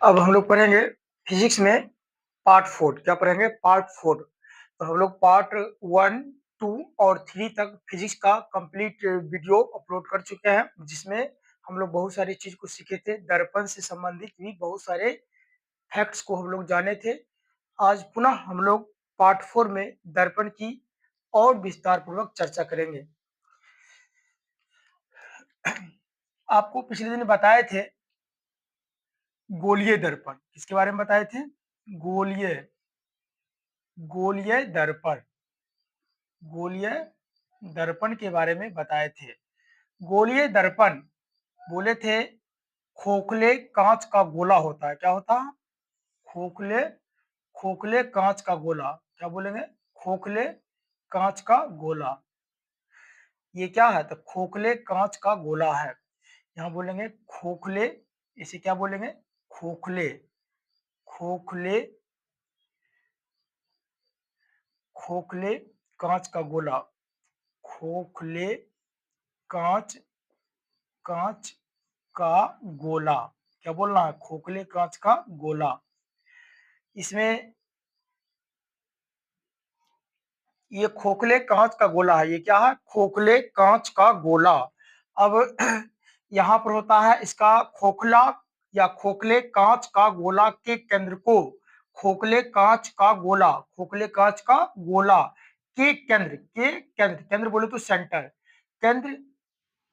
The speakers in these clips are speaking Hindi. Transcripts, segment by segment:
अब हम लोग पढ़ेंगे फिजिक्स में पार्ट 4। क्या पढ़ेंगे? पार्ट 4। तो हम लोग पार्ट 1, 2 और 3 तक फिजिक्स का कंप्लीट वीडियो अपलोड कर चुके हैं, जिसमें हम लोग बहुत सारी चीज को सीखे थे। दर्पण से संबंधित भी बहुत सारे फैक्ट्स को हम लोग जाने थे। आज पुनः हम लोग पार्ट 4 में दर्पण की और विस्तार पूर्वक चर्चा करेंगे। आपको पिछले दिन बताए थे गोलीय दर्पण। किसके बारे में बताए थे? गोलीय गोलीय दर्पण। गोलीय दर्पण के बारे में बताए थे। गोलीय दर्पण बोले थे खोखले कांच का गोला होता है। क्या होता है? खोखले खोखले कांच का गोला। क्या बोलेंगे? खोखले कांच का गोला। ये क्या है? तो खोखले कांच का गोला है। यहाँ बोलेंगे खोखले। इसे क्या बोलेंगे? खोखले खोखले खोखले कांच का गोला। खोखले कांच कांच का गोला। क्या बोलना है? खोखले कांच का गोला। इसमें ये खोखले कांच का गोला है। ये क्या है? खोखले कांच का गोला। अब यहाँ पर होता है इसका खोखला या खोखले कांच का गोला के केंद्र को खोखले कांच का गोला खोखले कांच का गोला केंद्र बोले तो सेंटर, केंद्र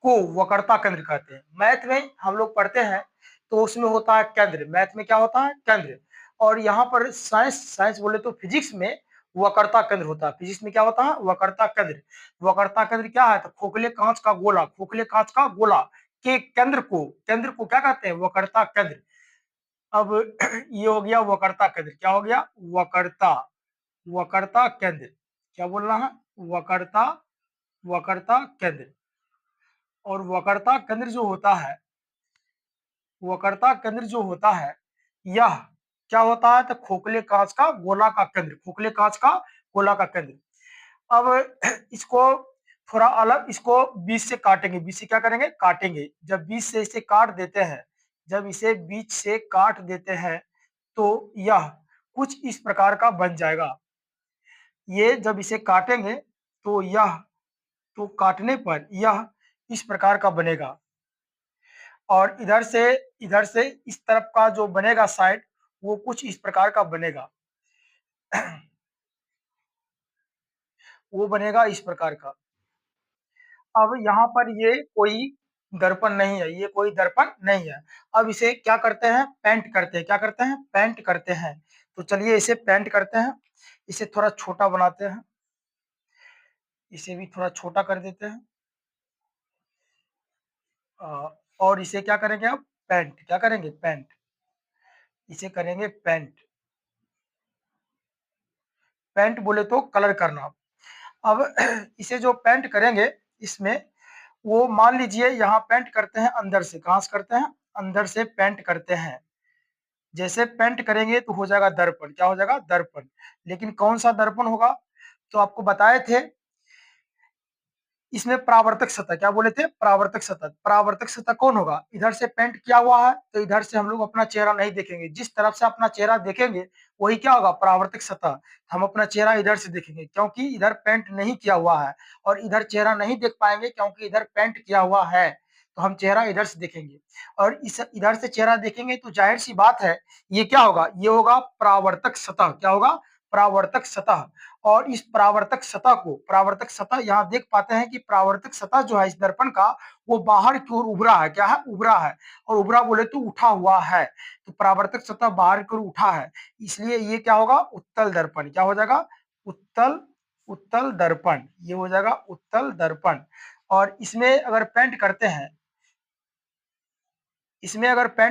को वक्रता केंद्र कहते हैं। मैथ में हम लोग पढ़ते हैं तो उसमें होता है केंद्र। मैथ में क्या होता है? केंद्र। और यहाँ पर साइंस साइंस बोले तो फिजिक्स में वक्रता केंद्र होता है। फिजिक्स में क्या होता है? वक्रता केंद्र। वक्रता केंद्र क्या है? तो खोखले कांच का गोला खोखले कांच का गोला के केंद्र को क्या कहते हैं? वक्रता केंद्र। अब ये हो गया वक्रता केंद्र। क्या हो गया? वक्रता केंद्र। क्या बोलना है? वक्रता केंद्र। और वक्रता केंद्र जो होता है यह क्या होता है? तो खोखले कांच का गोला का केंद्र। खोखले कांच का गोला का केंद्र। अब इसको थोड़ा अलग, इसको बीच से काटेंगे। बीच से क्या करेंगे? काटेंगे। जब बीच से इसे काट देते हैं जब इसे बीच से काट देते हैं तो यह कुछ इस प्रकार का बन जाएगा। ये जब इसे काटेंगे तो काटने पर यह इस प्रकार का बनेगा। और इधर से इस तरफ का जो बनेगा साइड, वो कुछ इस प्रकार का बनेगा। वो बनेगा इस प्रकार का। अब यहाँ पर ये कोई दर्पण नहीं है। ये कोई दर्पण नहीं है। अब इसे क्या करते हैं? पेंट करते हैं। क्या करते हैं? पेंट करते हैं। तो चलिए इसे पेंट करते हैं। इसे थोड़ा छोटा बनाते हैं। इसे भी थोड़ा छोटा कर देते हैं। और इसे क्या करेंगे? अब पेंट। क्या करेंगे? पेंट। इसे करेंगे पेंट। पेंट बोले तो कलर करना। अब इसे जो पेंट करेंगे इसमें, वो मान लीजिए यहाँ पेंट करते हैं अंदर से। कहां से करते हैं? अंदर से पेंट करते हैं। जैसे पेंट करेंगे तो हो जाएगा दर्पण। क्या हो जाएगा? दर्पण। लेकिन कौन सा दर्पण होगा? तो आपको बताए थे इसमें परावर्तक सतह। क्या बोले थे? परावर्तक सतह। परावर्तक सतह कौन होगा? इधर से पेंट किया हुआ है तो इधर से हम लोग अपना चेहरा नहीं देखेंगे। जिस तरफ से अपना चेहरा देखेंगे वही क्या होगा? परावर्तक सतह। हम अपना चेहरा इधर से देखेंगे क्योंकि इधर पेंट नहीं किया हुआ है, और इधर चेहरा नहीं देख पाएंगे क्योंकि इधर पेंट किया हुआ है। तो हम चेहरा इधर से देखेंगे, और इस इधर से चेहरा देखेंगे तो जाहिर सी बात है ये क्या होगा? ये होगा परावर्तक सतह। क्या होगा? परावर्तक सतह। और इस परावर्तक सतह यहाँ देख पाते हैं कि परावर्तक सतह जो है इस दर्पण का, वो बाहर की ओर उभरा है। क्या है? उभरा है। और उभरा बोले तो उठा हुआ है। तो परावर्तक सतह बाहर की ओर उठा है, इसलिए ये क्या होगा? उत्तल दर्पण। क्या हो जाएगा? उत्तल उत्तल दर्पण। ये हो जाएगा उत्तल दर्पण। और इसमें अगर पेंट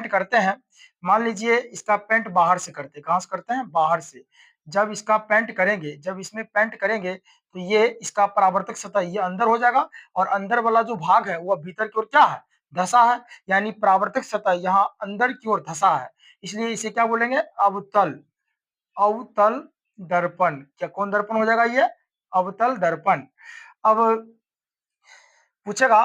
करते हैं, मान लीजिए इसका पेंट बाहर से करते हैं। कहां से करते हैं? बाहर से। जब इसमें पेंट करेंगे तो ये इसका परावर्तक सतह ये अंदर हो जाएगा, और अंदर वाला जो भाग है वह भीतर की ओर क्या है? धसा है। यानी परावर्तक सतह यहाँ अंदर की ओर धसा है, इसलिए इसे क्या बोलेंगे? अवतल अवतल दर्पण। क्या कौन दर्पण हो जाएगा? ये अवतल दर्पण। अब पूछेगा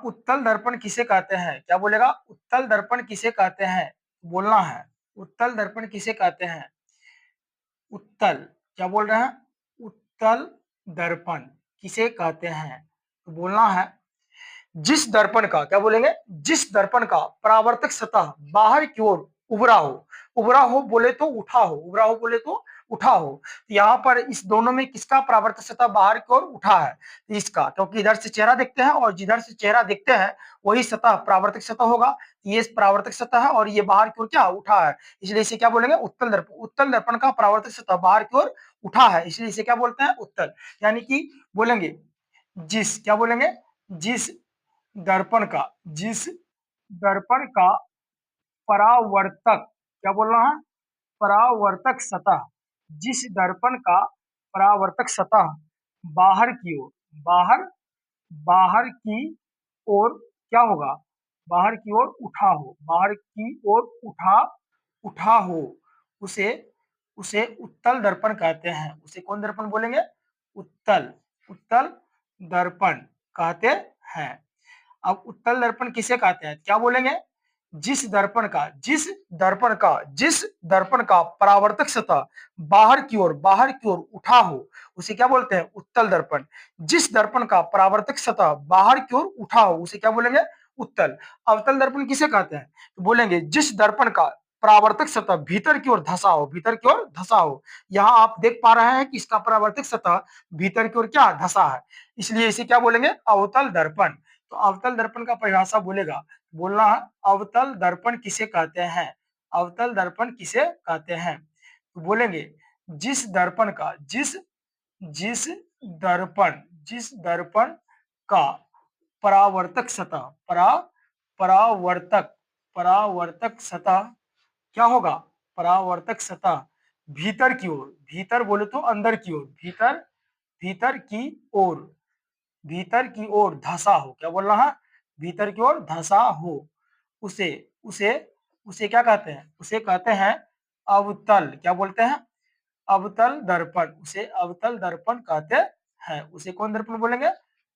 उत्तल दर्पण किसे कहते हैं? क्या बोलेगा? उत्तल दर्पण किसे कहते हैं? बोलना है उत्तल दर्पण किसे कहते हैं? उत्तल, क्या बोल रहे हैं? उत्तल दर्पण किसे कहते हैं? तो बोलना है जिस दर्पण का, क्या बोलेंगे? जिस दर्पण का परावर्तक सतह बाहर की ओर उभरा हो। उभरा हो बोले तो उठा हो, उभरा हो बोले तो उठा हो। यहाँ पर इस दोनों में किसका परावर्तक सतह बाहर की ओर उठा है? तो इसका, क्योंकि इधर से चेहरा देखते हैं और जिधर से चेहरा देखते हैं वही सतह परावर्तक सतह होगा। ये परावर्तक सतह है और ये बाहर की ओर क्या उठा है, इसलिए इसे क्या बोलेंगे? उत्तल दर्पण। उत्तल दर्पण का परावर्तक सतह बाहर की ओर उठा है, इसलिए इसे क्या बोलते हैं? उत्तल। यानी कि बोलेंगे जिस, क्या बोलेंगे? जिस दर्पण का, जिस दर्पण का परावर्तक, क्या बोलना है? परावर्तक सतह, जिस दर्पण का परावर्तक सतह बाहर की ओर, बाहर, बाहर की ओर क्या होगा? बाहर की ओर उठा हो, बाहर की ओर उठा, उठा हो, उसे, उसे उत्तल दर्पण कहते हैं। उसे कौन दर्पण बोलेंगे? उत्तल, उत्तल दर्पण कहते हैं। अब उत्तल दर्पण किसे कहते हैं? क्या बोलेंगे? जिस दर्पण का, जिस दर्पण का, जिस दर्पण का परावर्तक सतह बाहर की ओर, बाहर की ओर उठा हो, उसे क्या बोलते हैं? उत्तल दर्पण। जिस दर्पण का परावर्तक सतह बाहर की ओर उठा हो उसे क्या बोलेंगे? उत्तल। अवतल दर्पण किसे कहते हैं? तो बोलेंगे जिस दर्पण का परावर्तक सतह भीतर की ओर धंसा हो, भीतर की ओर धंसा हो। यहाँ आप देख पा रहे हैं कि इसका परावर्तक सतह भीतर की ओर क्या धंसा है, इसलिए इसे क्या बोलेंगे? अवतल दर्पण। तो अवतल दर्पण का परिभाषा बोलेगा, बोलना है अवतल दर्पण किसे कहते हैं? अवतल दर्पण किसे कहते हैं? तो बोलेंगे जिस दर्पण का, जिस, जिस दर्पण, जिस दर्पण का परावर्तक सतह, परावर्तक, परावर्तक सतह क्या होगा? परावर्तक सतह भीतर की ओर, भीतर बोले तो अंदर की ओर, भीतर, भीतर की ओर, भीतर की ओर धंसा हो, क्या बोल रहा है? भीतर की ओर धंसा हो, उसे, उसे, उसे क्या कहते हैं? उसे कहते हैं अवतल। क्या बोलते हैं? अवतल दर्पण। उसे अवतल दर्पण कहते हैं। उसे कौन दर्पण बोलेंगे?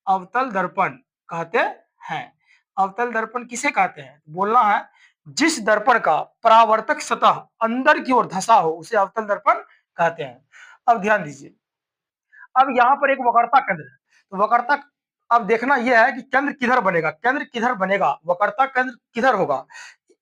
अवतल दर्पण कहते हैं। अवतल दर्पण किसे कहते हैं? बोलना है जिस दर्पण का परावर्तक सतह अंदर की ओर धंसा हो उसे अवतल दर्पण कहते हैं। अब ध्यान दीजिए, अब यहाँ पर एक वक्रता केंद्र है, तो वक्रता, अब देखना यह है कि केंद्र किधर बनेगा, केंद्र किधर बनेगा, वक्रता केंद्र किधर होगा।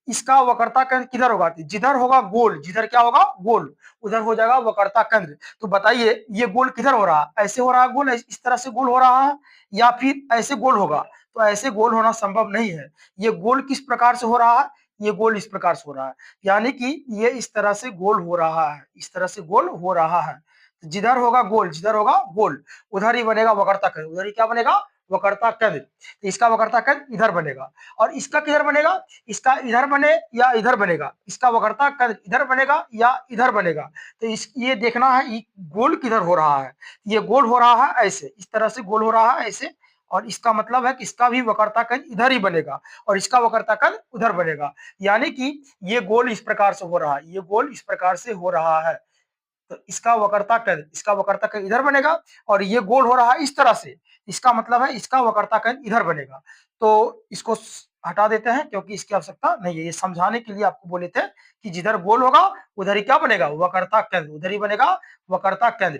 इसका वक्रता केंद्र किधर होगा? जिधर होगा गोल, जिधर क्या होगा? गोल, उधर हो जाएगा वक्रता केंद्र। तो बताइए ये गोल किधर हो रहा है? ऐसे हो रहा है गोल, इस तरह से गोल हो रहा है, या फिर ऐसे गोल होगा? तो ऐसे गोल होना संभव नहीं है। ये गोल किस प्रकार से हो रहा है? ये गोल इस प्रकार से हो रहा है, यानी कि ये इस तरह से गोल हो रहा है, इस तरह से गोल हो रहा है। जिधर होगा गोल, जिधर होगा गोल, उधर ही बनेगा वक्रता केंद्र, उधर ही क्या बनेगा? वक्रता केंद्र। तो इसका वक्रता केंद्र इधर बनेगा, और इसका किधर बनेगा? इसका इधर बने या इधर बनेगा, इसका वक्रता केंद्र इधर बनेगा या इधर बनेगा। तो इस, ये देखना है ये गोल किधर हो रहा है। ये गोल हो रहा है ऐसे, इस तरह से गोल हो रहा है ऐसे, और इसका मतलब है कि इसका भी वक्रता केंद्र इधर ही बनेगा और इसका वक्रता केंद्र उधर बनेगा, यानी कि ये गोल इस प्रकार से हो रहा है, ये गोल इस प्रकार से हो रहा है। तो इसका वक्रता केंद्र, इसका वक्रता केंद्र इधर बनेगा, और ये गोल हो रहा है इस तरह से, इसका मतलब है इसका वक्रता केंद्र इधर बनेगा। तो इसको हटा देते हैं क्योंकि इसकी आवश्यकता नहीं है, ये समझाने के लिए आपको बोले थे कि जिधर गोल होगा उधर ही क्या बनेगा? वक्रता केंद्र, उधर ही बनेगा वक्रता केंद्र।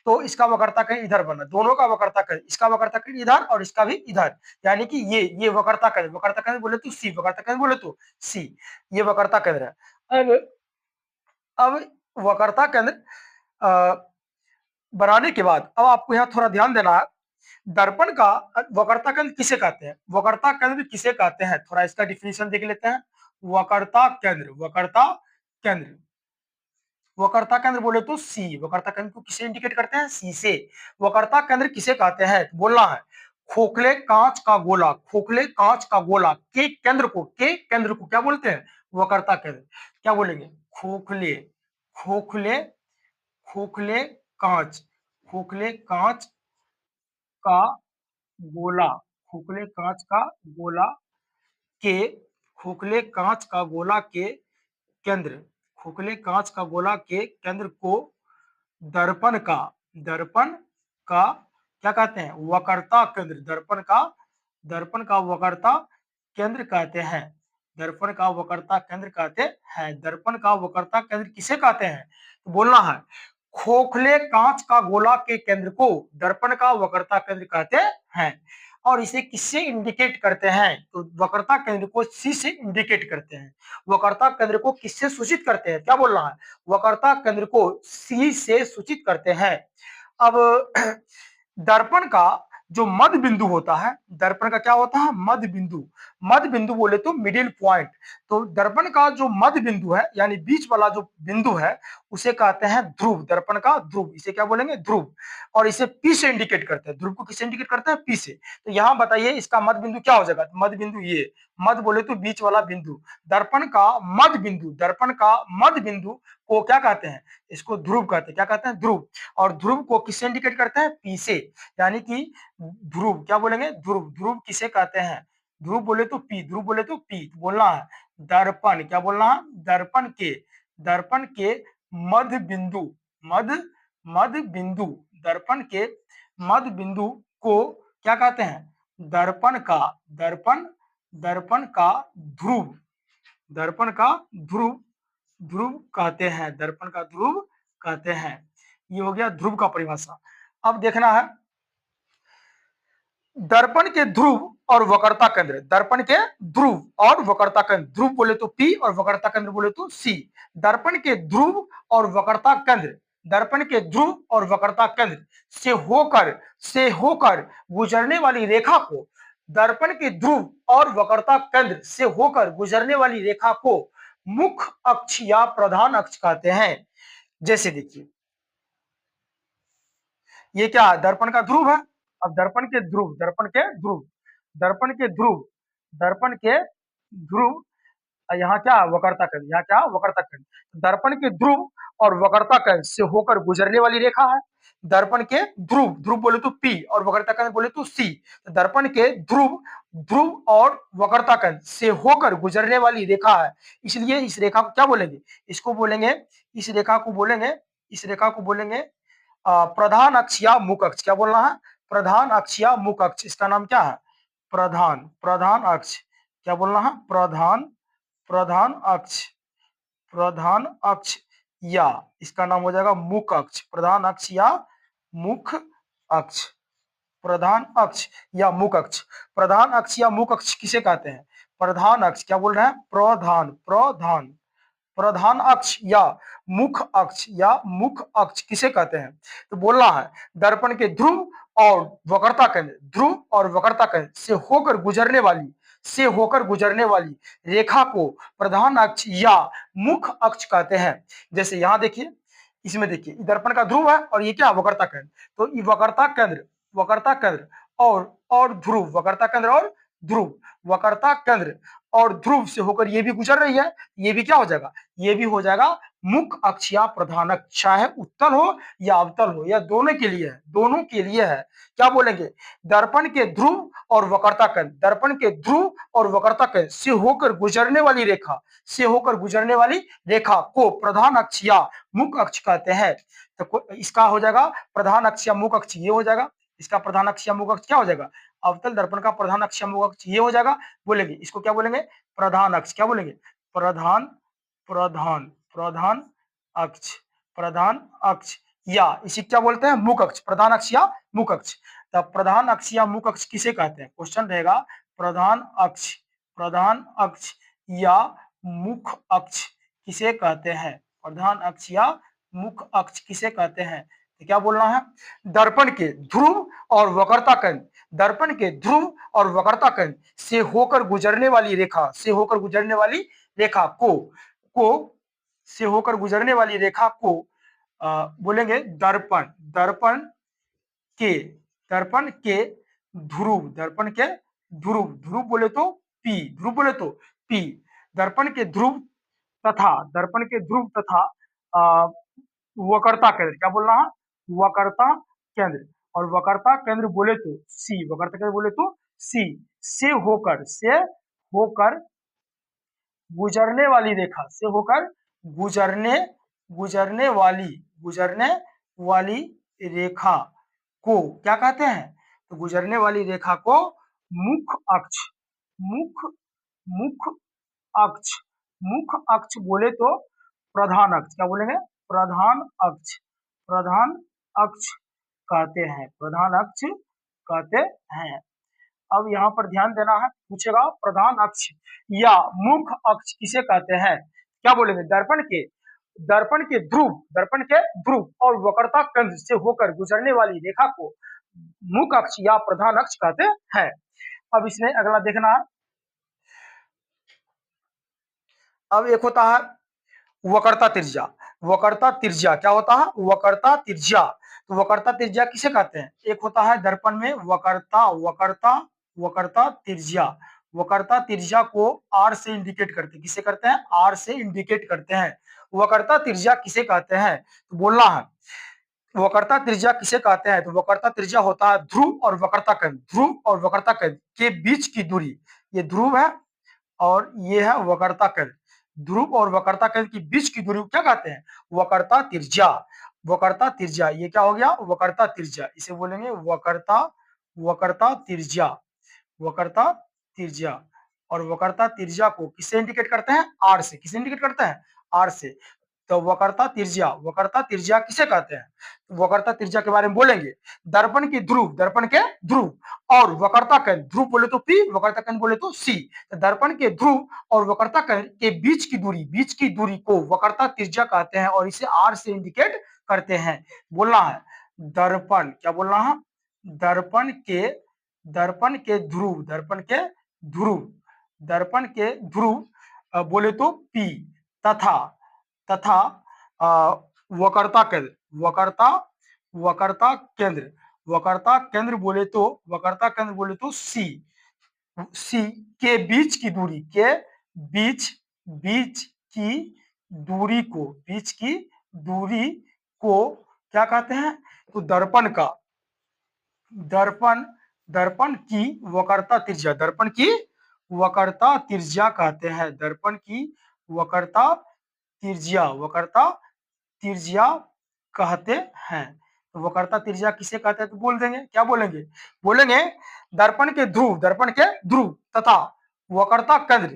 तो इसका वक्रता केंद्र इधर बना, दोनों का वक्रता केंद्र, इसका वक्रता केंद्र इधर और इसका भी इधर, यानी कि ये वक्रता केंद्र बोले तो सी, वक्रता केंद्र बोले तो सी, ये वक्रता केंद्र है। अब वक्रता केंद्र बनाने के बाद अब आपको यहाँ थोड़ा ध्यान देना है, दर्पण का वक्रता केंद्र किसे कहते हैं? वक्रता केंद्र किसे कहते हैं, थोड़ा इसका डिफिनेशन देख लेते हैं। वक्रता केंद्र, वक्रता केंद्र, वक्रता केंद्र बोले तो सी, वक्रता केंद्र को किसे इंडिकेट करते हैं? सी से। वक्रता केंद्र किसे कहते हैं? बोलना है खोखले कांच का गोला, खोखले कांच का गोला के केंद्र को, के केंद्र को क्या बोलते हैं? वक्रता केंद्र। क्या बोलेंगे? खोखले, खोखले, खोखले कांच, खोखले कांच का गोला, खोखले कांच का गोला के, खोखले कांच का गोला के केंद्र, खोखले कांच का गोला के केंद्र को दर्पण का, दर्पण का क्या कहते हैं? वक्रता केंद्र, दर्पण का, दर्पण का वक्रता केंद्र कहते हैं। दर्पण का वक्रता केंद्र कहते हैं। दर्पण का वक्रता केंद्र किसे कहते हैं? तो बोलना है खोखले कांच का गोला के केंद्र को दर्पण का वक्रता केंद्र कहते हैं। और इसे किससे इंडिकेट करते हैं? तो वक्रता केंद्र को सी से इंडिकेट करते हैं। वक्रता केंद्र को किससे सूचित करते हैं? क्या बोलना है? वक्रता केंद्र को सी से सूचित करते हैं। अब दर्पण का जो मध्य बिंदु होता है, दर्पण का क्या होता है? मध्य बिंदु। मध्य बिंदु बोले तो मिडिल पॉइंट। तो दर्पण का जो मध्य बिंदु है यानी बीच वाला जो बिंदु है उसे कहते हैं ध्रुव। दर्पण का ध्रुव, इसे क्या बोलेंगे? ध्रुव। और इसे पी से इंडिकेट करते हैं। ध्रुव को किससे इंडिकेट करते हैं? पी से। तो यहां बताइए इसका मध्य बिंदु क्या हो जाएगा? मध्य बिंदु ये, मध्य बोले तो बीच वाला बिंदु। दर्पण का मध्य बिंदु, दर्पण का मध्य बिंदु को क्या कहते हैं? इसको ध्रुव कहते हैं। क्या कहते हैं? ध्रुव। और ध्रुव को किससे इंडिकेट करते हैं? पी से। यानी कि ध्रुव, क्या बोलेंगे? ध्रुव। ध्रुव किसे कहते हैं? ध्रुव बोले तो पी, ध्रुव बोले तो पी। बोलना है दर्पण, क्या बोलना है? दर्पण के मध्य बिंदु, मध्य बिंदु, दर्पण के मध्य बिंदु को क्या कहते हैं? दर्पण का, दर्पण का ध्रुव, दर्पण का ध्रुव, ध्रुव कहते हैं। दर्पण का ध्रुव कहते हैं। ये हो गया ध्रुव का परिभाषा। अब देखना है दर्पण के ध्रुव और वक्रता केंद्र। दर्पण के ध्रुव और वक्रता केंद्र, ध्रुव बोले तो पी और वक्रता केंद्र बोले तो सी। दर्पण के ध्रुव और वक्रता केंद्र, दर्पण के ध्रुव और वक्रता केंद्र से होकर गुजरने वाली रेखा को, दर्पण के ध्रुव और वक्रता केंद्र से होकर गुजरने वाली रेखा को मुख्य अक्ष या प्रधान अक्ष कहते हैं। जैसे देखिए ये क्या है? दर्पण का ध्रुव है। अब दर्पण के ध्रुव, दर्पण के ध्रुव, दर्पण के ध्रुव, दर्पण के ध्रुव, यहाँ क्या? वक्रता केंद्र। यहाँ क्या? वक्रता केंद्र। दर्पण के ध्रुव और वक्रता केंद्र से होकर गुजरने वाली रेखा है। दर्पण के ध्रुव, ध्रुव बोले तो पी और वक्रता केंद्र बोले तो सी। तो दर्पण के ध्रुव, ध्रुव और वक्रता केंद्र से होकर गुजरने वाली रेखा है। इसलिए इस रेखा को क्या बोलेंगे? इसको बोलेंगे, इस रेखा को बोलेंगे, इस रेखा को बोलेंगे प्रधान अक्ष या मुख्य अक्ष। क्या बोलना है? प्रधान अक्ष या मुख्य अक्ष। इसका नाम क्या है? प्रधान अक्ष। क्या बोलना है? प्रधान अक्ष, प्रधान अक्ष या इसका नाम हो जाएगा मुख्य अक्ष। प्रधान अक्ष या मुख्य अक्ष, प्रधान अक्ष या मुख्य अक्ष। प्रधान अक्ष या मुख्य अक्ष किसे कहते हैं? प्रधान अक्ष, क्या बोल रहे हैं? प्रधान प्रधान अक्ष या मुख्य अक्ष किसे कहते हैं? तो बोलना है दर्पण के ध्रुव और वक्रता केंद्र, ध्रुव और वक्रता केंद्र से होकर गुजरने वाली रेखा को प्रधान अक्ष या मुख्य अक्ष कहते हैं। जैसे यहाँ देखिए, इसमें देखिए दर्पण का ध्रुव है और ये क्या? वक्रता केंद्र। तो ये वक्रता केंद्र और ध्रुव, वक्रता केंद्र और ध्रुव, वक्रता केंद्र और ध्रुव से होकर ये भी गुजर रही है। ये भी क्या हो जाएगा? ये भी हो जाएगा मुख्य अक्ष या प्रधान अक्ष। चाहे उत्तल हो या अवतल हो, या दोनों के लिए है, दोनों के लिए है। क्या बोलेंगे? दर्पण के ध्रुव और वक्रता केंद्र, दर्पण के ध्रुव और वक्रता केंद्र से होकर गुजरने वाली रेखा को प्रधान अक्ष या मुख्य अक्ष कहते हैं। तो इसका हो जाएगा प्रधान अक्ष या मुख्य अक्ष, ये हो जाएगा। इसका प्रधान अक्ष या मुख्य अक्ष क्या हो जाएगा? अवतल दर्पण का प्रधान अक्ष या मुख्य अक्ष ये हो जाएगा। बोलेंगे इसको क्या बोलेंगे? प्रधान अक्ष। क्या बोलेंगे? प्रधान प्रधान प्रधान अक्ष, प्रधान अक्ष या इसी क्या बोलते हैं? मुख्य अक्ष। प्रधान अक्ष या मुख्य अक्ष। तब प्रधान अक्ष या मुख्य अक्ष किसे कहते हैं? क्वेश्चन रहेगा प्रधान अक्ष या मुख्य अक्ष किसे कहते हैं? प्रधान अक्ष या मुख्य अक्ष किसे कहते हैं? तो क्या बोलना है? दर्पण के ध्रुव और वक्रता केंद्र, दर्पण के ध्रुव और वक्रता केंद्र से होकर गुजरने वाली रेखा, से होकर गुजरने वाली रेखा को बोलेंगे दर्पण, के दर्पण के ध्रुव, दर्पण के ध्रुव, ध्रुव बोले तो पी, ध्रुव बोले तो पी। दर्पण के ध्रुव तथा वक्रता केंद्र, क्या बोलना है? वक्रता केंद्र। और वक्रता केंद्र बोले तो सी, वक्रता केंद्र बोले तो सी से होकर गुजरने वाली रेखा, से होकर गुजरने वाली रेखा को क्या कहते हैं? तो गुजरने वाली रेखा को मुख्य अक्ष, मुख्य अक्ष, मुख अक्ष बोले तो प्रधान अक्ष, क्या बोलेंगे? प्रधान अक्ष, प्रधान अक्ष कहते हैं, प्रधान अक्ष कहते हैं। अब यहाँ पर ध्यान देना है, पूछेगा प्रधान अक्ष या मुख अक्ष किसे कहते हैं? क्या बोलेंगे? दर्पण के ध्रुव, दर्पण के ध्रुव और वक्रता केंद्र से होकर गुजरने वाली रेखा को मुख अक्ष या प्रधान अक्ष कहते हैं। अब इसमें अगला देखना है, अब एक होता है वक्रता त्रिज्या। वक्रता त्रिज्या क्या होता है? वक्रता त्रिज्या। तो वक्रता त्रिज्या किसे कहते हैं? एक होता है दर्पण में वक्रता, वक्रता त्रिज्या। वक्रता त्रिज्या को आर से इंडिकेट करते हैं, किसे करते हैं? आर से इंडिकेट करते हैं। वक्रता त्रिज्या किसे कहते हैं? तो बोलना है वक्रता त्रिज्या किसे कहते हैं? तो वक्रता त्रिज्या होता है ध्रुव और वक्रता केंद्र, ध्रुव और वक्रता केंद्र के बीच की दूरी। ये ध्रुव है और ये है वक्रता केंद्र। ध्रुव और वक्रता केंद्र के बीच की दूरी को क्या कहते हैं? वक्रता त्रिज्या। वक्रता त्रिज्या, ये क्या हो गया? वक्रता त्रिज्या। इसे बोलेंगे वक्रता, वक्रता त्रिज्या, वक्रता त्रिज्या। और वक्रता त्रिज्या को किससे इंडिकेट करते हैं? आर से। किसे इंडिकेट करते हैं? आर से। तो वक्रता त्रिज्या, वक्रता त्रिज्या किसे कहते हैं? वक्रता त्रिज्या के बारे में बोलेंगे, दर्पण की ध्रुव, दर्पण के ध्रुव और वक्रता केंद्र, ध्रुव बोले तो पी, वक्रता केंद्र बोले तो सी। तो दर्पण के ध्रुव और वक्रता केंद्र के बीच की दूरी, बीच की दूरी को वक्रता त्रिज्या कहते हैं और इसे आर से इंडिकेट करते हैं। बोलना है दर्पण, क्या बोलना है? दर्पण के, दर्पण के ध्रुव, दर्पण के ध्रुव, दर्पण के ध्रुव बोले तो पी, तथा, तथा वक्रता केंद्र, वक्रता, वक्रता केंद्र, वक्रता केंद्र बोले तो, वक्रता केंद्र बोले तो सी, सी के बीच की दूरी, के बीच, बीच की दूरी को, बीच की दूरी को क्या कहते हैं? तो दर्पण का, दर्पण, दर्पण की वक्रता त्रिज्या, दर्पण की वक्रता त्रिज्या कहते हैं। दर्पण की वक्रता त्रिज्या, वक्रता त्रिज्या कहते हैं। तो वक्रता त्रिज्या किसे कहते हैं? तो बोल देंगे, क्या बोलेंगे? बोलेंगे दर्पण के ध्रुव, दर्पण के ध्रुव तथा वक्रता केंद्र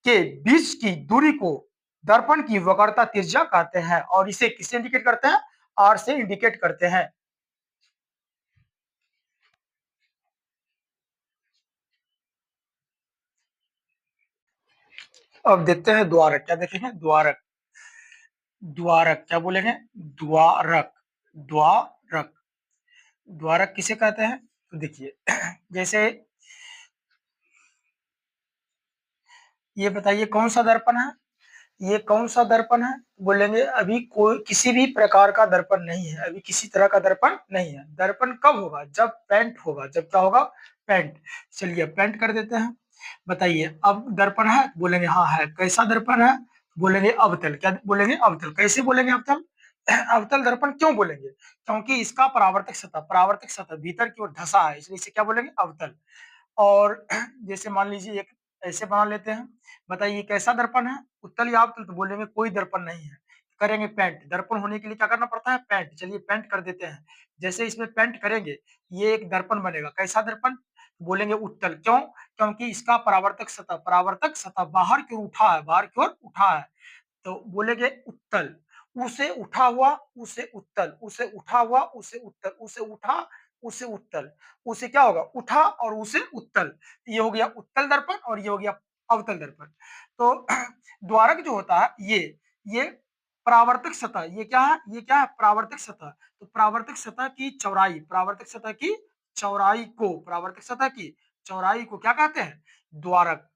के बीच की दूरी को दर्पण की वक्रता त्रिज्या कहते हैं और इसे किससे इंडिकेट करते हैं? आर से इंडिकेट करते हैं। अब देखते हैं द्वारक, क्या देखेंगे? द्वारक, द्वारक क्या बोलेंगे? द्वारक, द्वारक, द्वारक किसे कहते हैं? तो देखिए जैसे ये बताइए कौन सा दर्पण है? ये कौन सा दर्पण है? बोलेंगे अभी कोई किसी भी प्रकार का दर्पण नहीं है, अभी किसी तरह का दर्पण नहीं है। दर्पण कब होगा? जब पेंट होगा। जब क्या होगा? पेंट। चलिए पेंट कर देते हैं। बताइए अब दर्पण है? बोलेंगे हाँ है। कैसा दर्पण है? बोलेंगे अवतल। क्या बोलेंगे? अवतल। कैसे बोलेंगे अवतल? अवतल दर्पण क्यों बोलेंगे? क्योंकि इसका परावर्तक सतह, परावर्तक सतह भीतर की ओर धंसा है, इसलिए इसे क्या बोलेंगे? अवतल। और जैसे मान लीजिए एक ऐसे बना लेते हैं। बताइए कैसा दर्पण है? उत्तल या अवतल? तो बोलेंगे कोई दर्पण नहीं है। करेंगे पेंट। दर्पण होने के लिए क्या करना पड़ता है? पेंट। चलिए पेंट कर देते हैं। जैसे इसमें पेंट करेंगे ये एक दर्पण बनेगा। कैसा दर्पण? बोलेंगे उत्तल। क्यों? क्योंकि इसका परावर्तक सतह, परावर्तक सतह बाहर की ओर उठा है, बाहर की ओर उठा है। तो बोलेंगे उत्तल। उसे उठा हुआ, उसे उत्तल, उसे उठा हुआ, उसे उत्तल, उसे उठा, उसे उत्तल, उसे क्या होगा? उठा और उसे उत्तल। ये हो गया उत्तल दर्पण और ये हो गया अवतल दर्पण। तो द्वारक जो होता है ये परावर्तक सतह, ये क्या है? ये क्या है? परावर्तक सतह। तो परावर्तक सतह की चौड़ाई, परावर्तक सतह की चौड़ाई को, परावर्तक सतह की चौड़ाई को क्या कहते हैं? द्वारक।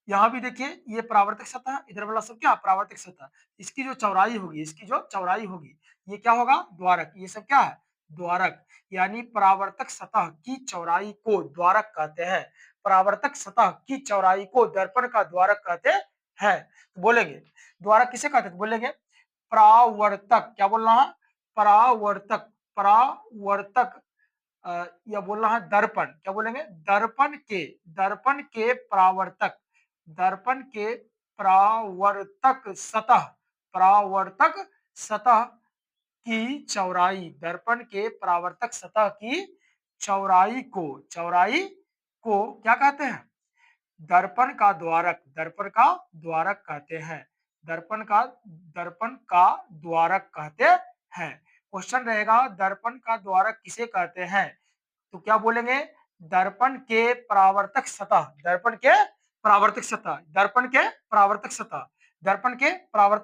यहाँ भी देखिए ये परावर्तक सतह, इधर वाला सब क्या? परावर्तक सतह। इसकी जो चौड़ाई होगी, इसकी जो चौड़ाई होगी ये क्या होगा? द्वारक। ये सब क्या है? द्वारक। यानी परावर्तक सतह की चौड़ाई को द्वारक कहते हैं। परावर्तक सतह की चौड़ाई को दर्पण का द्वारक कहते हैं। तो बोलेंगे द्वारक किसे कहते हैं? तो बोलेंगे परावर्तक। क्या बोलना है? परावर्तक, परावर्तक या बोलना है दर्पण। क्या बोलेंगे? दर्पण के, दर्पण के परावर्तक, दर्पण के परावर्तक सतह, परावर्तक सतह की चौड़ाई, दर्पण के परावर्तक सतह की चौड़ाई को, चौड़ाई को क्या कहते हैं? दर्पण का द्वारक कहते हैं। दर्पण का द्वारक कहते हैं। क्वेश्चन रहेगा दर्पण का द्वारक किसे कहते हैं? तो क्या बोलेंगे? दर्पण के परावर्तक सतह, दर्पण के परावर्तक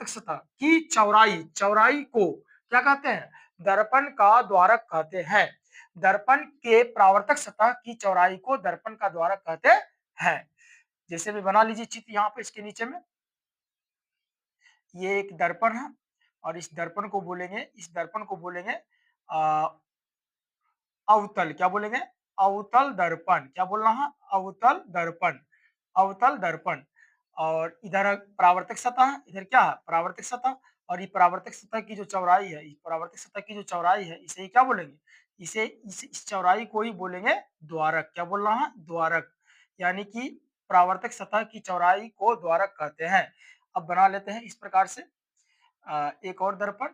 सतह की चौड़ाई को क्या कहते हैं? दर्पण का द्वारक कहते हैं। दर्पण के परावर्तक सतह की चौड़ाई को दर्पण का द्वारक कहते हैं। जैसे भी बना लीजिए चित्र यहाँ पे इसके नीचे में, ये एक दर्पण है और इस दर्पण को बोलेंगे अवतल। क्या बोलेंगे? अवतल दर्पण। क्या बोलना है? अवतल दर्पण, अवतल दर्पण। और इधर परावर्तक सतह है, इधर क्या है? परावर्तक सतह। और ये परावर्तक सतह की जो चौड़ाई है, इस परावर्तक सतह की जो चौड़ाई है, इसे क्या बोलेंगे? इस चौड़ाई को ही बोलेंगे द्वारक। क्या बोलना है? द्वारक। यानी कि परावर्तक सतह की चौड़ाई को द्वारक कहते हैं। अब बना लेते हैं इस प्रकार से एक और दर्पण।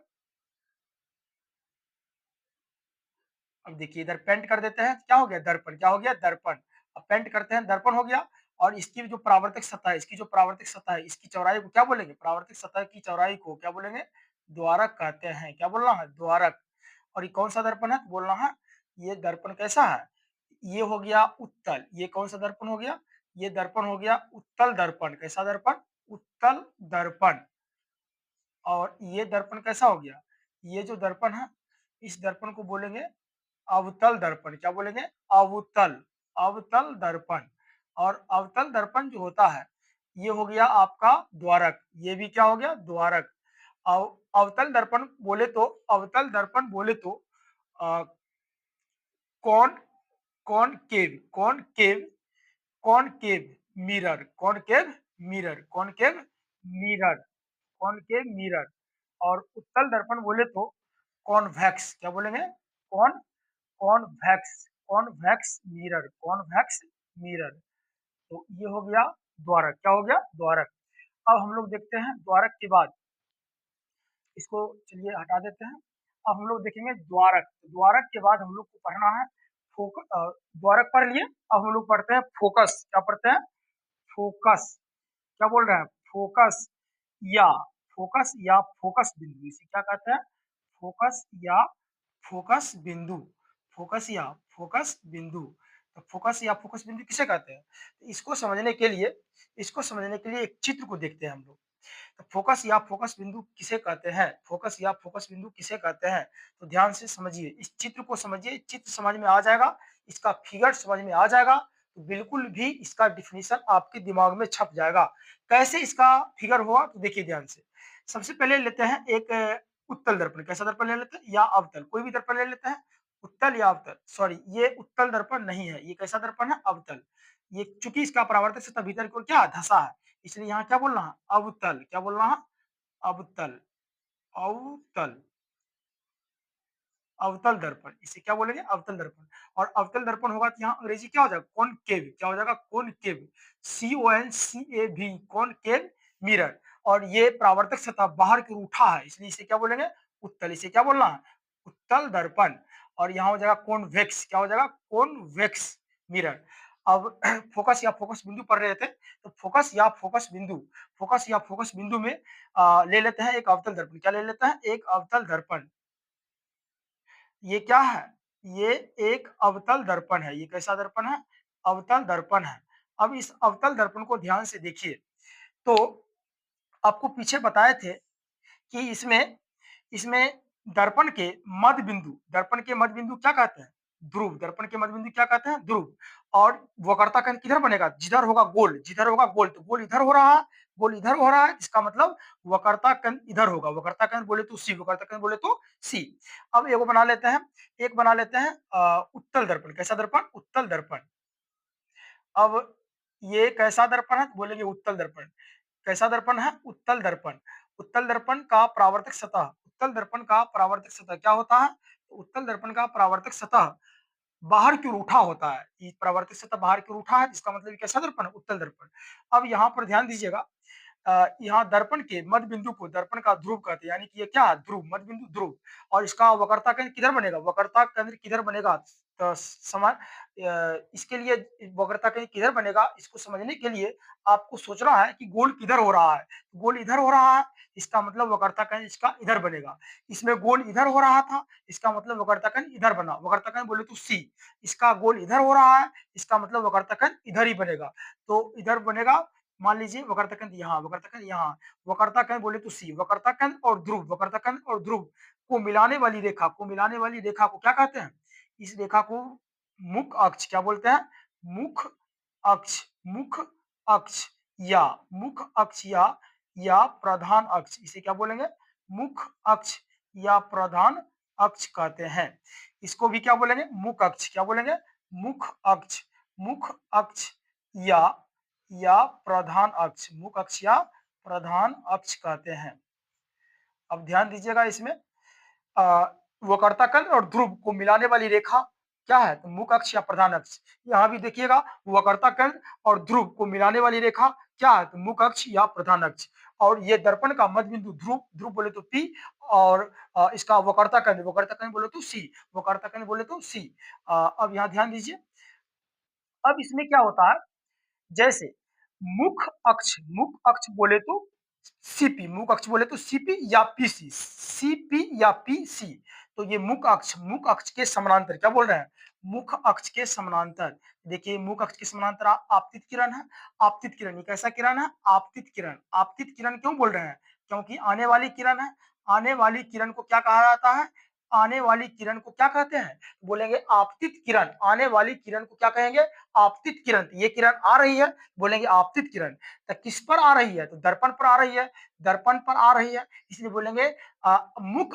अब देखिए इधर पेंट कर देते हैं, क्या हो गया? दर्पण। क्या हो गया? दर्पण। अब पेंट करते हैं, दर्पण हो गया। और इसकी जो परावर्तक सतह है, इसकी चौड़ाई को क्या बोलेंगे? परावर्तक सतह की चौड़ाई को क्या बोलेंगे? द्वारक कहते हैं। क्या बोलना है? द्वारक। और ये कौन सा दर्पण है? बोलना है ये दर्पण कैसा है? ये हो गया उत्तल। ये कौन सा दर्पण हो गया? ये दर्पण हो गया उत्तल दर्पण। कैसा दर्पण? उत्तल दर्पण। और ये दर्पण कैसा हो गया? ये जो दर्पण है, इस दर्पण को बोलेंगे अवतल दर्पण। क्या बोलेंगे? अवतल, अवतल दर्पण। और अवतल दर्पण जो होता है, ये हो गया आपका द्वारक। ये भी क्या हो गया? द्वारक। अवतल दर्पण बोले तो, अ, कौन concave concave concave mirror, concave mirror. और उत्तल दर्पण बोले तो कॉन्वेक्स। क्या बोलेंगे? Con convex mirror. तो ये हो गया द्वारक। क्या हो गया? द्वारक। अब हम लोग देखते हैं द्वारक के बाद, इसको चलिए हटा देते हैं। अब हम लोग देखेंगे द्वारक। द्वारक के बाद हम लोग को पढ़ना है द्वारक पढ़ लिए। अब हम लोग पढ़ते हैं फोकस। क्या पढ़ते हैं? फोकस। क्या बोल रहे हैं? फोकस या फोकस बिंदु, इसे क्या कहते हैं? फोकस या फोकस बिंदु। फोकस या फोकस बिंदु। तो फोकस या फोकस बिंदु किसे कहते हैं? तो इसको समझने के लिए एक चित्र को देखते हैं हम लोग। तो फोकस या फोकस बिंदु किसे कहते हैं? फोकस या फोकस बिंदु किसे कहते हैं? तो ध्यान से समझिए, इस चित्र को समझिए, चित्र समझ में आ जाएगा, इसका फिगर समझ में आ जाएगा, तो बिल्कुल भी इसका डिफिनीशन आपके दिमाग में छप जाएगा। कैसे इसका फिगर होगा? तो देखिए ध्यान से। सबसे पहले लेते हैं एक उत्तल दर्पण। कैसा दर्पण ले लेते हैं? या अवतल, कोई भी दर्पण ले लेते हैं। उत्तल या अवतल, सॉरी ये उत्तल दर्पण नहीं है, ये कैसा दर्पण है? अवतल। ये चूंकि इसका परावर्तक सतह भीतर की ओर क्या धसा है, इसलिए यहाँ क्या बोलना है? अवतल। क्या बोलना है? अवतल, अवतल, अवतल दर्पण। इसे क्या बोलेंगे? अवतल दर्पण। और अवतल दर्पण होगा तो यहाँ अंग्रेजी क्या हो जाएगा? कॉनकेव। क्या हो जाएगा? Concave, CONCAV, concave mirror. और ये परावर्तक सतह बाहर की ओर उठा है, इसलिए इसे क्या बोलेंगे? उत्तल। इसे क्या बोलना है? उत्तल दर्पण। और यहाँ हो जाएगा कॉन्वेक्स। क्या हो जाएगा? Convex mirror. अब फोकस या फोकस बिंदु पढ़ रहे थे, तो फोकस या फोकस बिंदु में ले लेते हैं एक अवतल दर्पण। क्या ले लेते हैं? एक अवतल दर्पण। ये क्या है? ये एक अवतल दर्पण है। ये कैसा दर्पण है? अवतल दर्पण है। अब इस अवतल दर्पण को ध्यान से देखिए। तो आपको पीछे बताए थे कि इसमें इसमें दर्पण के मध्य बिंदु क्या कहते हैं? ध्रुव। दर्पण के मध्य बिंदु क्या कहते हैं? ध्रुव। और वक्रता केंद्र किधर बनेगा? जिधर होगा गोल, तो गोल इधर हो रहा है, गोल इधर हो रहा है, इसका मतलब वक्रता केंद्र इधर होगा। वक्रता केंद्र बोले तो सी, वक्रता केंद्र बोले तो सी। अब एगो बना लेते हैं, एक बना लेते हैं उत्तल दर्पण। कैसा दर्पण? उत्तल दर्पण। अब ये कैसा दर्पण है? बोलेंगे उत्तल दर्पण। कैसा दर्पण है? उत्तल दर्पण। उत्तल दर्पण का परावर्तक सतह, उत्तल दर्पण का परावर्तक सतह क्या होता है? तो उत्तल दर्पण का परावर्तक सतह बाहर की ओर उठा होता है। ये परावर्तक सतह बाहर की ओर उठा है, इसका मतलब कैसा दर्पण है? उत्तल दर्पण। अब यहाँ पर ध्यान दीजिएगा, यहाँ दर्पण के मध्य बिंदु को दर्पण का ध्रुव कहते हैं, यानी कि ये क्या है? ध्रुव, मध्य बिंदु ध्रुव। और इसका वक्रता केंद्र किधर बनेगा? वक्रता केंद्र किधर बनेगा? तो इसके लिए वक्रता कहीं किधर बनेगा, इसको समझने के लिए आपको सोचना है कि गोल किधर हो रहा है। गोल इधर हो रहा है, इसका मतलब वक्रता कहीं इसका इधर बनेगा। इसमें गोल इधर हो रहा था, इसका मतलब वक्रता कहीं इधर बना। वक्रता कहीं बोले तो सी, इसका गोल इधर हो रहा है, इसका मतलब वक्रता कहीं इधर ही बनेगा। तो इधर बनेगा, मान लीजिए वक्रता केंद्र यहाँ, वक्रता केंद्र यहाँ, वक्रता केंद्र बोले तो सी, वक्रता केंद्र और ध्रुव, वक्रता केंद्र और ध्रुव को मिलाने वाली रेखा को क्या कहते हैं? इस रेखा को मुख अक्ष क्या बोलते हैं? मुख अक्ष, मुख अक्ष या मुख अक्ष या प्रधान अक्ष, इसे क्या बोलेंगे? मुख अक्ष या प्रधान अक्ष कहते हैं। इसको भी क्या बोलेंगे? मुख अक्ष, क्या बोलेंगे? मुख अक्ष, मुख अक्ष या प्रधान अक्ष, मुख अक्ष या प्रधान अक्ष कहते हैं। अब ध्यान दीजिएगा इसमें वक्रता केंद्र और ध्रुव को मिलाने वाली रेखा क्या है? तो मुख अक्ष या प्रधान अक्ष। यहाँ भी देखिएगा वक्रता केंद्र और ध्रुव को मिलाने वाली रेखा क्या है? तो मुख अक्ष या प्रधान अक्ष। और ये दर्पण का मध्य बिंदु ध्रुव, ध्रुव बोले तो पी, और इसका वक्रता केंद्र बोले तो सी, वक्रता केंद्र बोले तो सी। अब यहाँ ध्यान दीजिए, अब इसमें क्या होता है, जैसे मुख अक्ष बोले तो सीपी, मुख अक्ष बोले तो सीपी या पीसी, सीपी या पीसी। तो ये मुख अक्ष के समानांतर क्या बोल रहे हैं? मुख अक्ष के समानांतर। देखिए मुख अक्ष के समानांतर आपतित किरण है। आपतित किरण ये कैसा किरण है? आपतित किरण। आपतित किरण क्यों बोल रहे हैं? क्योंकि आने वाली किरण है। आने वाली किरण को क्या कहा जाता है? आने वाली किरण को क्या कहते हैं? बोलेंगे आपतित किरण। आने वाली किरण को क्या कहेंगे? आपतित किरण। ये किरण आ रही है, बोलेंगे आपतित किरण। तो किस पर आ रही है? तो दर्पण पर आ रही है, दर्पण पर आ रही है, इसलिए बोलेंगे मुख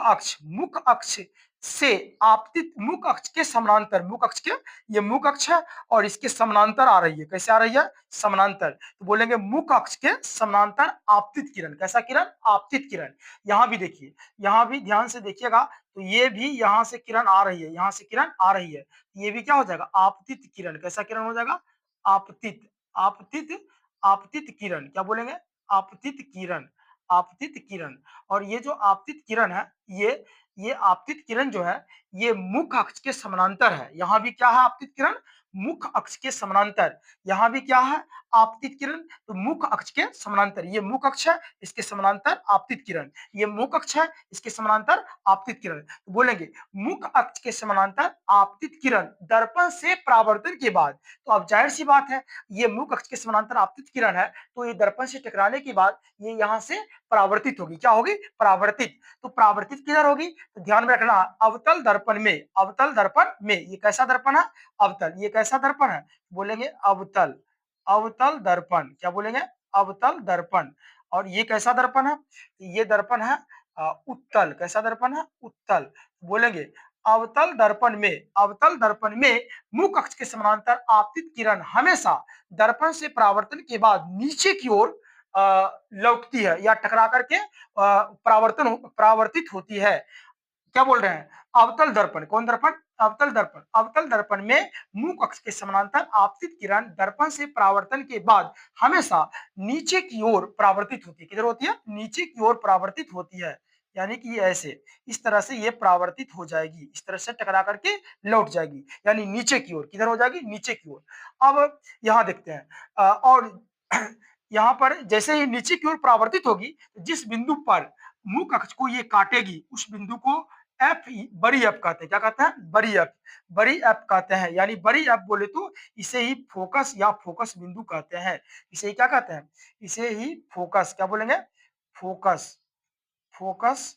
अक्ष से आपतित, मुख अक्ष के समानांतर, मुख अक्ष के, ये मुख अक्ष है और इसके समानांतर आ रही है। कैसे आ रही है? समानांतर। तो बोलेंगे मुख अक्ष के समानांतर आपतित किरण। कैसा किरण? आपतित किरण। यहाँ भी देखिए, यहाँ भी ध्यान से देखिएगा, तो ये भी यहाँ से किरण आ रही है, यहाँ से किरण आ रही है, ये भी क्या हो जाएगा? आपतित किरण। कैसा किरण हो जाएगा? आपतित, आपतित, आपतित किरण। क्या बोलेंगे? आपतित किरण, आपतित किरण। और ये जो आपतित किरण है, ये आपतित किरण जो है, ये मुख अक्ष के समानांतर है। यहाँ भी क्या है? आपतित किरण मुख अक्ष के समानांतर। यहाँ भी क्या है? आपतित किरण, तो मुख अक्ष के समानांतर। ये मुख अक्ष है, इसके समानांतर आपतित किरण। ये मुख अक्ष है, इसके समानांतर आपतित किरण। तो बोलेंगे मुख अक्ष के समानांतर आपतित किरण दर्पण से परावर्तन के बाद। तो अब जाहिर सी बात है, ये मुख अक्ष के समानांतर आपतित किरण है, तो ये दर्पण से टकराने के बाद ये यहाँ से परावर्तित होगी। क्या होगी? परावर्तित। तो परावर्तित किधर होगी? तो ध्यान में रखना, अवतल दर्पण में, अवतल दर्पण में। ये कैसा दर्पण है? अवतल। ये कैसा दर्पण है? बोलेंगे अवतल, अवतल दर्पण। क्या बोलेंगे? अवतल दर्पण। और ये कैसा दर्पण है? ये दर्पण है उत्तल। कैसा दर्पण है? उत्तल। बोलेंगे अवतल दर्पण में, अवतल दर्पण में मुख अक्ष के समानांतर आपतित किरण हमेशा दर्पण से परावर्तन के बाद नीचे की ओर लौटती है या टकरा करके परावर्तित होती है। क्या बोल रहे हैं? अवतल दर्पण। कौन दर्पण? अवतल दर्पण। अवतल दर्पण में मुख अक्ष के समानांतर आपतित किरण दर्पण से परावर्तन के बाद हमेशा नीचे की ओर परावर्तित होती है। किधर होती है? नीचे की ओर परावर्तित होती है। यानी कि ऐसे, इस तरह से ये परावर्तित हो जाएगी, इस तरह से टकरा करके लौट जाएगी, यानी नीचे की ओर। किधर हो जाएगी? नीचे की ओर। अब यहाँ देखते हैं और यहाँ पर जैसे ही नीचे की ओर परावर्तित होगी, जिस बिंदु पर मुख अक्ष को ये काटेगी, उस बिंदु को एफ, बड़ी एफ कहते हैं। क्या कहते हैं? बड़ी एफ, बड़ी एफ कहते हैं। यानी बड़ी एफ बोले तो इसे ही फोकस या फोकस बिंदु कहते हैं। इसे ही क्या कहते हैं? इसे ही फोकस, क्या बोलेंगे? फोकस, फोकस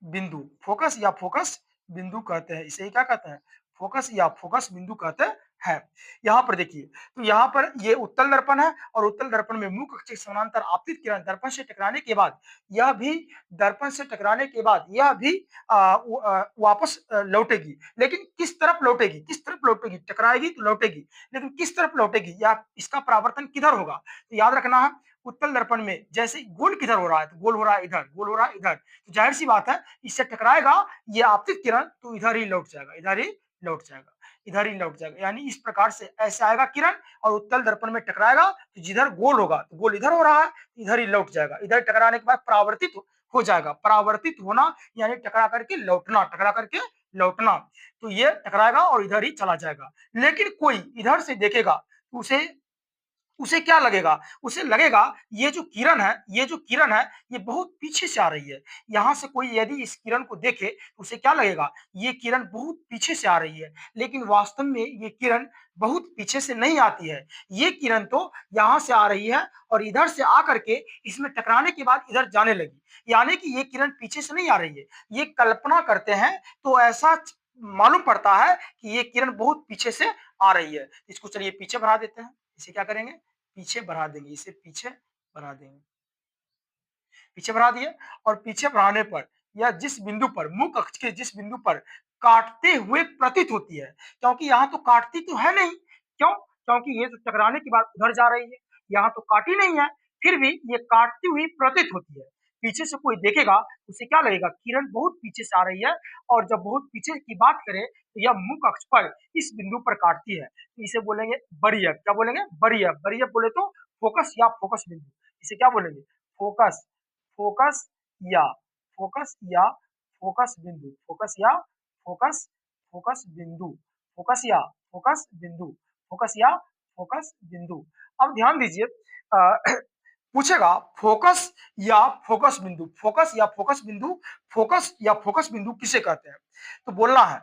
बिंदु, फोकस या फोकस बिंदु कहते हैं। इसे ही क्या कहते हैं? फोकस या फोकस बिंदु कहते हैं। यहाँ पर देखिए, तो यहाँ पर ये उत्तल दर्पण है और उत्तल दर्पण में मुख अक्ष के समानांतर आपतित किरण दर्पण से टकराने के बाद, यह भी दर्पण से टकराने के बाद यह भी वापस लौटेगी। लेकिन किस तरफ लौटेगी? किस तरफ लौटेगी? टकराएगी तो लौटेगी, लेकिन किस तरफ लौटेगी या इसका परावर्तन किधर होगा? तो याद रखना है, उत्तल दर्पण में जैसे गोल किधर हो रहा है? तो गोल हो रहा है इधर, गोल हो रहा है इधर। तो जाहिर सी बात है, इससे टकराएगा ये आपतित किरण तो इधर ही लौट जाएगा, इधर ही लौट जाएगा, इधर ही लौट जाएगा। यानी इस प्रकार से ऐसे आएगा किरण और उत्तल दर्पण में टकराएगा, तो जिधर गोल होगा, तो गोल इधर हो रहा है, इधर ही लौट जाएगा। इधर टकराने के बाद परावर्तित हो जाएगा। परावर्तित होना यानी टकरा करके लौटना, टकरा करके लौटना, तो ये टकराएगा और इधर ही चला जाएगा। लेकिन कोई इधर से देखेगा, तो उसे उसे क्या लगेगा? उसे लगेगा ये जो किरण है, ये बहुत पीछे से आ रही है। यहाँ से कोई यदि इस किरण को देखे, तो उसे क्या लगेगा? ये किरण बहुत पीछे से आ रही है। लेकिन वास्तव में ये किरण बहुत पीछे से नहीं आती है। ये किरण तो यहाँ से आ रही है और इधर से आकर के इसमें टकराने के बाद इधर जाने लगी। यानी कि ये किरण पीछे से नहीं आ रही है। ये कल्पना करते हैं तो ऐसा मालूम पड़ता है कि ये किरण बहुत पीछे से आ रही है। इसको चलिए पीछे बढ़ा देते हैं। इसे क्या करेंगे? पीछे बढ़ा देंगे, इसे पीछे बढ़ा देंगे। पीछे बढ़ा दिए और पीछे बढ़ाने पर या जिस बिंदु पर मुख अक्ष के जिस बिंदु पर काटते हुए प्रतीत होती है, क्योंकि यहाँ तो काटती तो है नहीं। क्यों? क्योंकि ये तो टकराने के बाद उधर जा रही है, यहाँ तो काटी नहीं है, फिर भी ये काटती हुई प्रतीत होती है। पीछे से कोई देखेगा, उसे क्या लगेगा? किरण बहुत पीछे से आ रही है और जब बहुत पीछे की बात करें, तो यह मुख अक्ष पर इस बिंदु पर काटती है। तो इसे बोलेंगे बरीयक। क्या बोलेंगे? बरीयक। बरीयक बोले तो फोकस या फोकस बिंदु। इसे क्या बोलेंगे? फोकस। फोकस या फोकस या फोकस बिंदु, फोकस या फोकस फोकस बिंदु, फोकस या फोकस बिंदु, फोकस या फोकस बिंदु। अब ध्यान दीजिए, पूछेगा फोकस या फोकस बिंदु, फोकस या फोकस बिंदु, फोकस या फोकस बिंदु किसे कहते हैं? तो बोलना है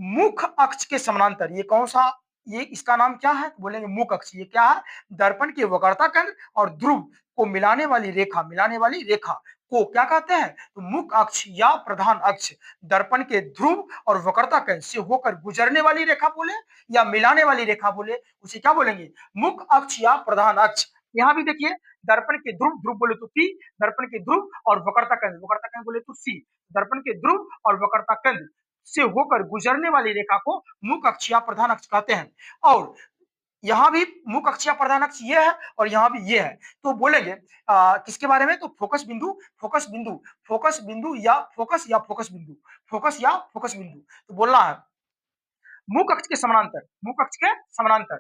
मुख अक्ष के समानांतर। ये कौन सा, ये इसका नाम क्या है? तो बोलेंगे मुख अक्ष। ये क्या है? दर्पण के वक्रता केंद्र और ध्रुव को मिलाने वाली रेखा, मिलाने वाली रेखा को क्या कहते हैं? तो मुख अक्ष या प्रधान अक्ष। दर्पण के ध्रुव और वक्रता केंद्र से होकर गुजरने वाली रेखा बोले या मिलाने वाली रेखा बोले, उसे क्या बोलेंगे? मुख अक्ष या प्रधान अक्ष। यहाँ भी देखिए, दर्पण के ध्रुव, ध्रुव बोले तो पी, दर्पण के ध्रुव और वक्रता केंद्र बोले तो सी। दर्पण के ध्रुव और वक्रता केंद्र से होकर गुजरने वाली रेखा को मुख अक्ष या प्रधान अक्ष कहते हैं। और यहाँ भी मुख अक्ष या प्रधान अक्ष ये है और यहाँ भी ये है। तो बोलेंगे किसके बारे में? तो फोकस बिंदु, फोकस बिंदु, फोकस बिंदु या फोकस या फोकस बिंदु, फोकस या फोकस बिंदु। तो बोलना है मुख अक्ष के समानांतर, मुख अक्ष के समानांतर,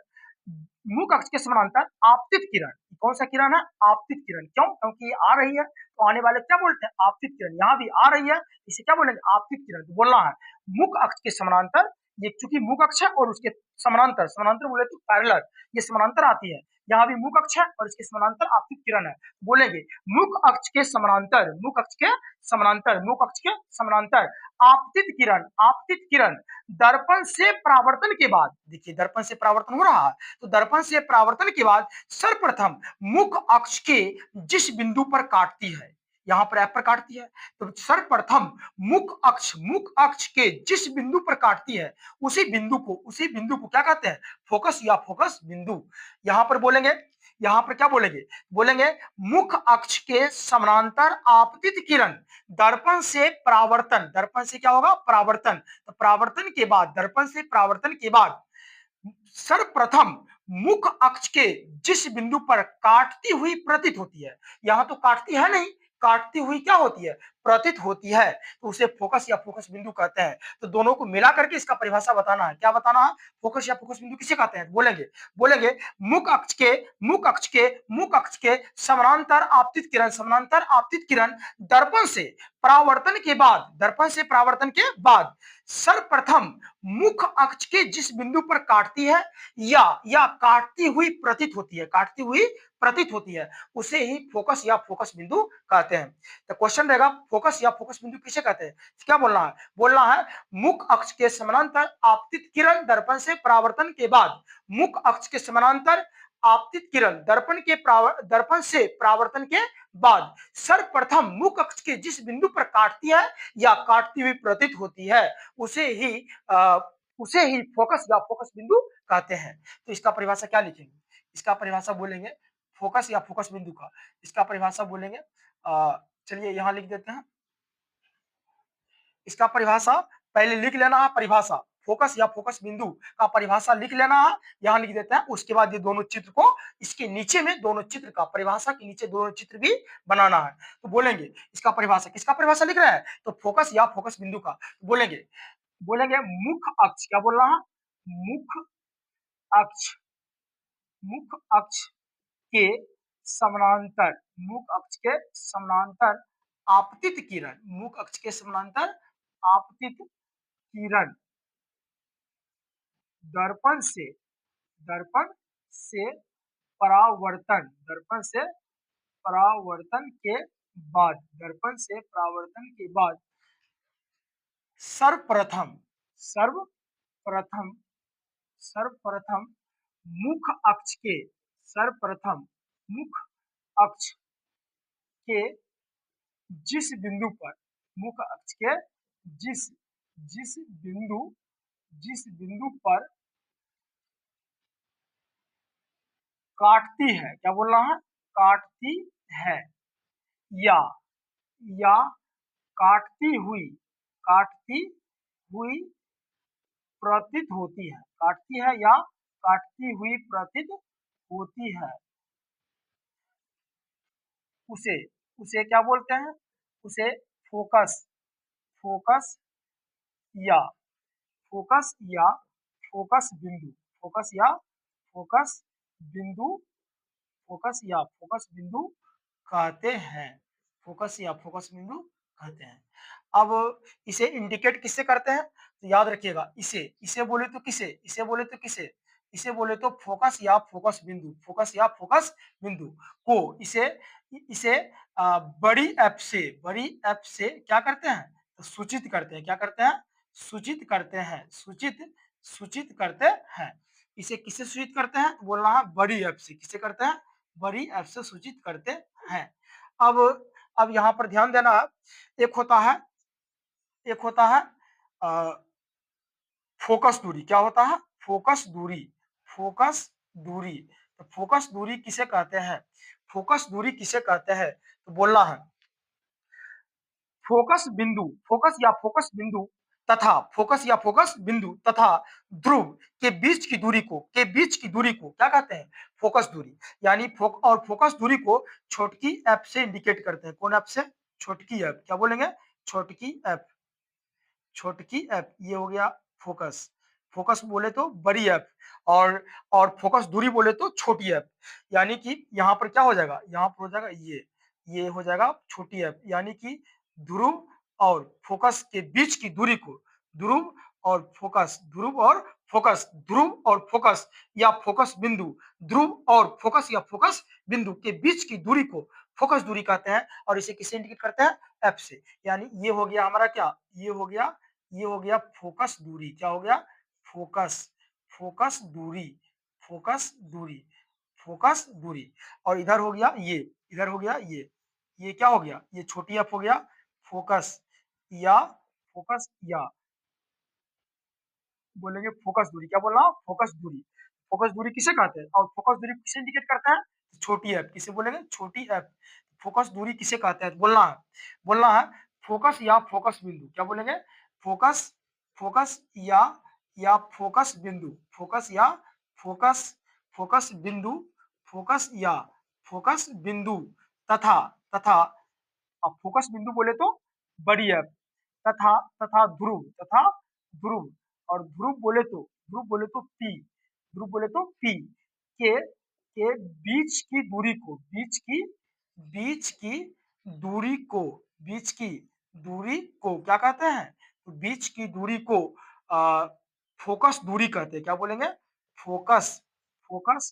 मुख अक्ष के समानांतर आपतित किरण। कौन सा किरण है? आपतित किरण। क्यों? क्योंकि ये आ रही है, तो आने वाले क्या बोलते हैं? आपतित किरण। यहाँ भी आ रही है, इसे क्या बोलेंगे? आपतित किरण। तो बोलना है मुख अक्ष के समानांतर, ये चूंकि मुख अक्ष है और उसके समानांतर, समानांतर बोले तो पैरेलल, ये समानांतर आती है। यहाँ भी मुख अक्ष है और इसके समानांतर आपतित किरण है। बोलेंगे मुख अक्ष के समानांतर, मुख अक्ष के समानांतर, मुख अक्ष के समानांतर आपतित किरण, आपतित किरण दर्पण से परावर्तन के बाद, देखिए दर्पण से परावर्तन हो रहा है, तो दर्पण से परावर्तन के बाद सर्वप्रथम मुख अक्ष के जिस बिंदु पर काटती है, यहां पर एफ पर काटती है, तो सर्वप्रथम मुख अक्ष के जिस बिंदु पर काटती है, उसी बिंदु को क्या कहते हैं? फोकस या फोकस बिंदु। यहां पर बोलेंगे, यहां पर क्या बोलेंगे? बोलेंगे मुख अक्ष के समानांतर आपतित किरण दर्पण से परावर्तन, दर्पण से क्या होगा? परावर्तन। तो परावर्तन के बाद, दर्पण से परावर्तन के बाद सर्वप्रथम मुख अक्ष के जिस बिंदु पर काटती हुई प्रतीत होती है, यहां तो काटती है नहीं, काटती हुई क्या होती है? प्रतीत होती है, तो उसे फोकस या फोकस बिंदु कहते हैं। तो दोनों को मिला करके इसका परिभाषा बताना है। क्या बताना है? फोकस या फोकस बिंदु किसे कहते हैं? बोलेंगे, बोलेंगे मुख अक्ष के समानांतर आपतित किरण, समानांतर आपतित किरण दर्पण से परावर्तन के बाद, दर्पण से परावर्तन के बाद सर्वप्रथम मुख अक्ष के जिस बिंदु पर काटती है या काटती हुई प्रतीत होती है, काटती हुई प्रतीत होती है, उसे ही फोकस या फोकस बिंदु कहते हैं। तो क्वेश्चन रहेगा फोकस या फोकस बिंदु किसे कहते हैं? क्या बोलना है? बोलना है मुख अक्ष के समानांतर आपतित किरण दर्पण से परावर्तन के बाद, मुख अक्ष के समानांतर आपतित किरण दर्पण से परावर्तन के बाद सर्वप्रथम मुख अक्ष के जिस बिंदु पर काटती है या काटती हुई प्रतीत होती है, उसे ही उसे ही फोकस या फोकस बिंदु कहते हैं। तो इसका परिभाषा क्या लिखेंगे? इसका परिभाषा बोलेंगे फोकस या फोकस बिंदु का, इसका परिभाषा बोलेंगे, चलिए यहां लिख देते हैं। इसका परिभाषा पहले लिख लेना है, परिभाषा फोकस या फोकस बिंदु का परिभाषा लिख लेना है, यहां लिख देते हैं। उसके बाद ये दोनों चित्र को, इसके नीचे में दोनों चित्र का, परिभाषा के नीचे दोनों चित्र भी बनाना है। तो बोलेंगे इसका परिभाषा, किसका परिभाषा लिख रहे हैं? तो फोकस या फोकस बिंदु का। बोलेंगे, बोलेंगे मुख अक्ष, क्या बोल रहा है? मुख अक्ष, मुख अक्ष के समानांतर, मुख अक्ष के समानांतर आपतित किरण, मुख अक्ष के समानांतर आपतित किरण दर्पण से दर्पण से परावर्तन के बाद दर्पण से परावर्तन के बाद सर्वप्रथम सर्वप्रथम सर्वप्रथम मुख अक्ष के सर्वप्रथम मुख अक्ष के जिस बिंदु पर मुख अक्ष के जिस जिस बिंदु जिस बिंदु पर काटती है, क्या बोल रहा है, काटती है या या काटती हुई प्रतीत होती है, काटती है या काटती हुई प्रतीत होती है, उसे उसे क्या बोलते हैं, उसे फोकस फोकस या फोकस या फोकस बिंदु फोकस या फोकस बिंदु फोकस या फोकस बिंदु कहते हैं, फोकस या फोकस बिंदु कहते हैं। अब इसे इंडिकेट किससे करते हैं, तो याद रखिएगा, इसे बोले तो किसे, इसे बोले तो किसे, इसे बोले तो फोकस या फोकस बिंदु, फोकस या फोकस बिंदु को इसे इसे बड़ी एफ से क्या करते हैं, तो सूचित करते हैं, क्या करते हैं, सूचित करते हैं, सूचित करते हैं। इसे किससे सूचित करते हैं, बोल रहा है बड़ी एफ से, किसे करते हैं, बड़ी एफ से सूचित करते हैं। अब यहाँ पर ध्यान देना है, एक होता है एक होता है फोकस दूरी, क्या होता है, फोकस दूरी, फोकस दूरी, तो फोकस दूरी किसे कहते हैं, फोकस दूरी किसे कहते हैं, तो बोलना है फोकस बिंदु तथा फोकस या फोकस बिंदु तथा ध्रुव के बीच की दूरी को क्या कहते हैं, फोकस दूरी, यानी फोकस दूरी को छोटकी एफ से इंडिकेट करते हैं, कौन एफ से, छोटकी एफ, क्या बोलेंगे, छोटकी एफ, छोटकी एफ, ये हो गया फोकस, फोकस बोले तो बड़ी एफ, और फोकस दूरी बोले तो छोटी एफ, यानी कि यहाँ पर क्या हो जाएगा, यहाँ पर हो जाएगा ये हो जाएगा छोटी एफ, यानी कि ध्रुव और फोकस के बीच की दूरी को ध्रुव और फोकस ध्रुव और फोकस या फोकस बिंदु ध्रुव और फोकस या फोकस बिंदु के बीच की दूरी को फोकस दूरी कहते हैं, और इसे किससे इंडिकेट करते हैं, एफ से, यानी ये हो गया हमारा क्या, ये हो गया फोकस दूरी, क्या हो गया, फोकस फोकस दूरी फोकस दूरी फोकस दूरी, और इधर हो गया इधर हो गया ये क्या हो गया, ये छोटी एफ हो गया फोकस या फोकस या बोलेंगे फोकस दूरी, क्या बोल रहा हूँ, फोकस दूरी किसे कहते हैं, और फोकस दूरी किसे इंडिकेट करता है, छोटी एफ, किसे बोलेंगे, छोटी एफ, फोकस दूरी किसे कहते हैं, बोलना है फोकस या फोकस बिंदु, क्या बोलेंगे, फोकस फोकस या फोकस बिंदु, फोकस या फोकस फोकस बिंदु फोकस या फोकस बिंदु तथा तथा अब फोकस बिंदु बोले तो बड़ी एफ, तथा तथा ध्रुव, और ध्रुव बोले तो पी के बीच की दूरी को बीच की दूरी को क्या कहते हैं, तो बीच की दूरी को आ, फोकस दूरी कहते हैं, क्या बोलेंगे, फोकस फोकस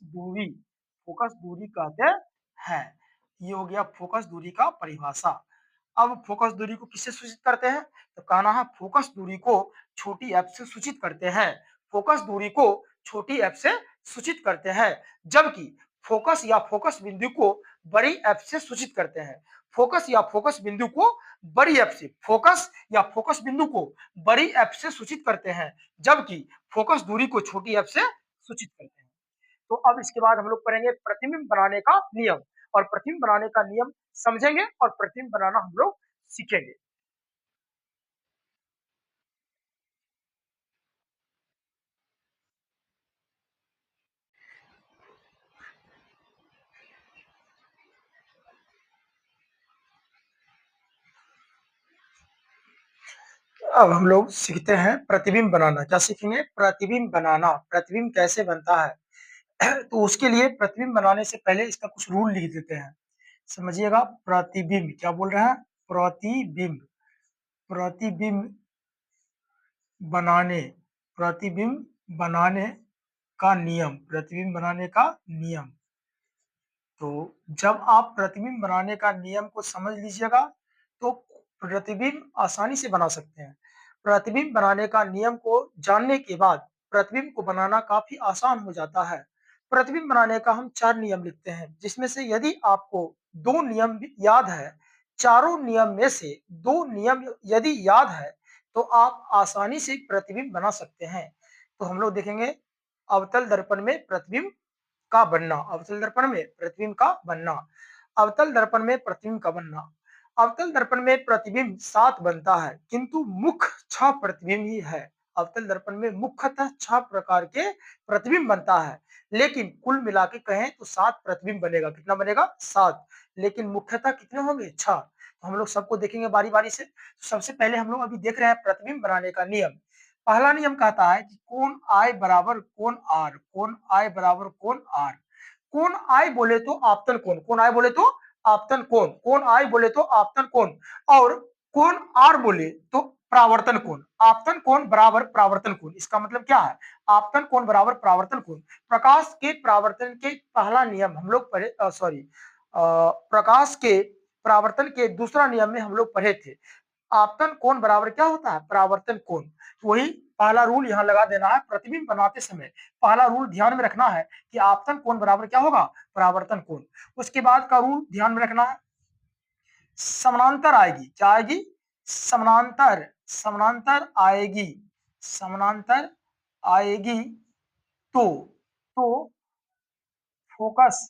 दूरी कहते हैं। ये हो गया फोकस दूरी का परिभाषा। अब फोकस दूरी को किससे सूचित करते हैं, तो कहना है फोकस दूरी को छोटी एफ से सूचित करते हैं, फोकस दूरी को छोटी एफ से सूचित करते हैं, जबकि फोकस या फोकस बिंदु को बड़ी एफ से सूचित करते हैं, फोकस या फोकस बिंदु को बड़ी एफ से फोकस या फोकस बिंदु को बड़ी एफ से सूचित करते हैं, जबकि फोकस दूरी को छोटी एफ से सूचित करते हैं। तो अब इसके बाद हम लोग पढ़ेंगे प्रतिबिंब बनाने का नियम, और प्रतिबिंब बनाने का नियम समझेंगे और प्रतिबिंब बनाना हम लोग सीखेंगे। अब हम लोग सीखते हैं प्रतिबिंब बनाना, क्या सीखेंगे, प्रतिबिंब बनाना, प्रतिबिंब कैसे बनता है तो उसके लिए प्रतिबिंब बनाने से पहले इसका कुछ रूल लिख देते हैं, समझिएगा। प्रतिबिंब क्या बोल रहे हैं, प्रतिबिंब प्रतिबिंब बनाने प्रतिबिंब बनाने का नियम, प्रतिबिंब बनाने का नियम। तो जब आप प्रतिबिंब बनाने का नियम को समझ लीजिएगा, तो प्रतिबिंब आसानी से बना सकते हैं। प्रतिबिंब बनाने का नियम को जानने के बाद प्रतिबिंब को बनाना काफ़ी आसान हो जाता है। प्रतिबिंब बनाने का हम 4 नियम लिखते हैं, जिसमें से यदि आपको 2 नियम भी याद है, चारों नियम में से 2 नियम यदि याद है, तो आप आसानी से प्रतिबिंब बना सकते हैं। तो हम लोग देखेंगे अवतल दर्पण में प्रतिबिंब का बनना, अवतल दर्पण में प्रतिबिंब का बनना, अवतल दर्पण में प्रतिबिंब का बनना। अवतल दर्पण में प्रतिबिंब 7 बनता है, किंतु मुख्य 6 प्रतिबिंब ही है। अवतल दर्पण में मुख्यतः 6 प्रकार के प्रतिबिंब बनता है, लेकिन कुल मिला के कहें तो 7 प्रतिबिंब बनेगा। कितना बनेगा? 7। लेकिन मुख्यतः कितने होंगे? 6। तो हम लोग सबको देखेंगे बारी बारी से। तो सबसे पहले हम लोग अभी देख रहे हैं प्रतिबिंब बनाने का नियम। पहला नियम कहता है कि कोण आई बराबर कोण आर, कोण आई बराबर कोण आर। कोण आई बोले तो आपतन कोण, कोण आई बोले तो आपतन कोण, कोण आई बोले तो आपतन कोण, और कोण आर बोले तो परावर्तन कोण। आपतन कोण बराबर परावर्तन कोण, इसका मतलब क्या है? आपतन कोण बराबर परावर्तन कोण। प्रकाश के परावर्तन के पहला नियम हम लोग पढ़े, प्रकाश के परावर्तन के दूसरा नियम में हम लोग पढ़े थे। आपतन कोण बराबर क्या होता है? परावर्तन कोण। वही पहला रूल यहाँ लगा देना है। प्रतिबिंब बनाते समय पहला रूल ध्यान में रखना है कि आपतन कोण बराबर क्या होगा? परावर्तन कोण। उसके बाद का रूल ध्यान में रखना है, समानांतर आएगी। क्या आएगी? समानांतर, समानांतर आएगी, समानांतर आएगी तो फोकस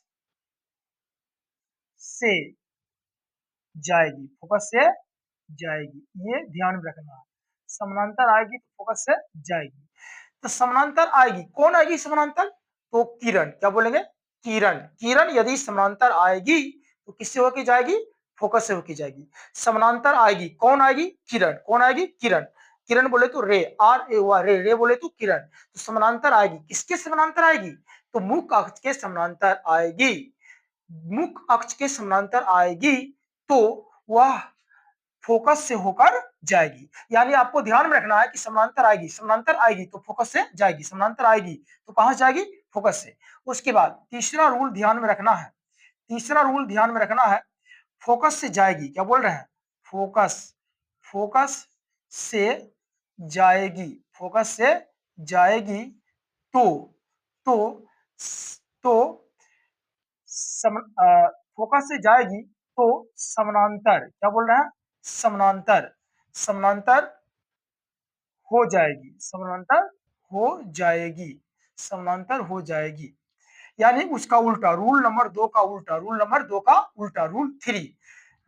से जाएगी, फोकस से जाएगी, ये ध्यान में रखना है। समानांतर आएगी तो फोकस से जाएगी। तो समानांतर आएगी, कौन आएगी समानांतर? तो किरण। क्या बोलेंगे? किरण। किरण यदि समानांतर आएगी तो किससे होके जाएगी? फोकस से होके जाएगी। समानांतर आएगी, कौन आएगी? किरण। कौन आएगी? किरण। किरण बोले तो रे, आर ए हुआ रे, रे बोले तो किरण। तो समानांतर आएगी, किसके समानांतर आएगी? तो मुख्य अक्ष के समानांतर आएगी। मुख्य अक्ष के समानांतर आएगी तो वह फोकस से होकर जाएगी। यानी आपको ध्यान में रखना है कि समानांतर आएगी, समानांतर आएगी तो फोकस से जाएगी, समानांतर आएगी तो कहां से जाएगी? फोकस से। उसके बाद तीसरा रूल ध्यान में रखना है, तीसरा रूल ध्यान में रखना है, फोकस से जाएगी। क्या बोल रहे हैं? फोकस, फोकस से जाएगी, फोकस से जाएगी तो तो तो फोकस से जाएगी तो समानांतर। क्या बोल रहे हैं? समानांतर, समानांतर हो जाएगी, समानांतर हो जाएगी, समानांतर हो जाएगी। यानी उसका उल्टा, रूल नंबर 2 का उल्टा, रूल नंबर 2 का उल्टा, रूल 3,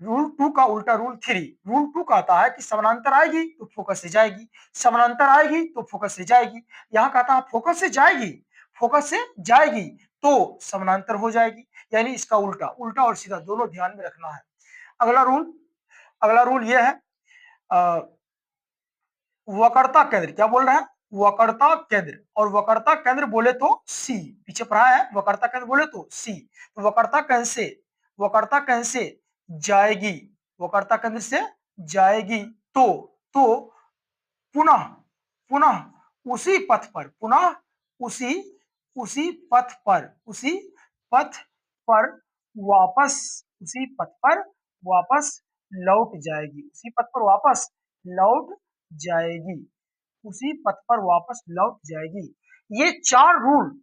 रूल 2 का उल्टा, रूल 3। रूल 2 कहता है कि समानांतर आएगी तो फोकस से जाएगी, समानांतर आएगी तो फोकस से जाएगी। यहाँ कहता है फोकस से जाएगी, फोकस से जाएगी तो समानांतर हो जाएगी। यानी इसका उल्टा, उल्टा और सीधा दोनों ध्यान में रखना है। अगला रूल, अगला रूल यह है, वक्रता केंद्र। क्या बोल रहे हैं? वक्रता केंद्र। और वक्रता केंद्र बोले तो सी, पीछे पढ़ा है, वक्रता केंद्र बोले तो सी। तो वक्रता केंद्र से, वक्रता केंद्र से जाएगी, वक्रता केंद्र से जाएगी तो पुनः, पुनः उसी पथ पर, पुनः उसी उसी पथ पर, उसी पथ पर वापस, उसी पथ पर वापस लौट जाएगी, उसी पथ पर वापस लौट जाएगी, उसी पथ पर वापस लौट जाएगी। ये 4 रूल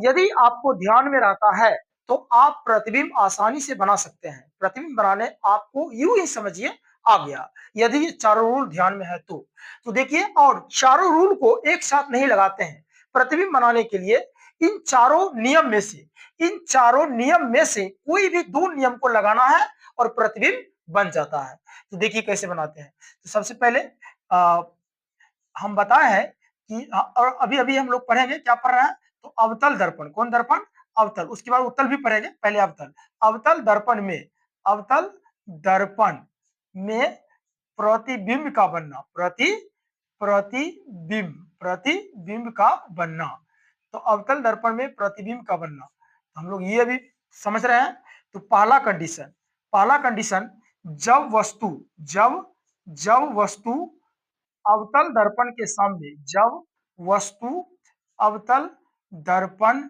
यदि आपको ध्यान में रहता है तो आप प्रतिबिंब आसानी से बना सकते हैं। प्रतिबिंब बनाने आपको यूं ही समझिए आ गया, यदि ये चारों रूल ध्यान में है तो देखिए, और चारों रूल को एक साथ नहीं लगाते हैं। प्रतिबिंब बनाने के लिए इन चारों नियम में से, इन चारों नियम में से कोई भी 2 नियम को लगाना है और प्रतिबिंब बन जाता है। तो देखिए कैसे बनाते हैं। तो सबसे पहले हम बताए हैं कि और अभी अभी हम लोग पढ़ेंगे, क्या पढ़ रहे हैं? तो अवतल दर्पण, कौन दर्पण? अवतल। उसके बाद उत्तल भी पढ़ेंगे, पहले अवतल। अवतल दर्पण में, अवतल दर्पण में प्रतिबिंब का बनना, प्रतिबिंब, प्रतिबिंब का बनना। तो अवतल दर्पण में प्रतिबिंब का बनना, तो हम लोग ये भी समझ रहे हैं। तो पहला कंडीशन, पहला कंडीशन, जब वस्तु, जब जब वस्तु अवतल दर्पण के सामने जब वस्तु अवतल दर्पण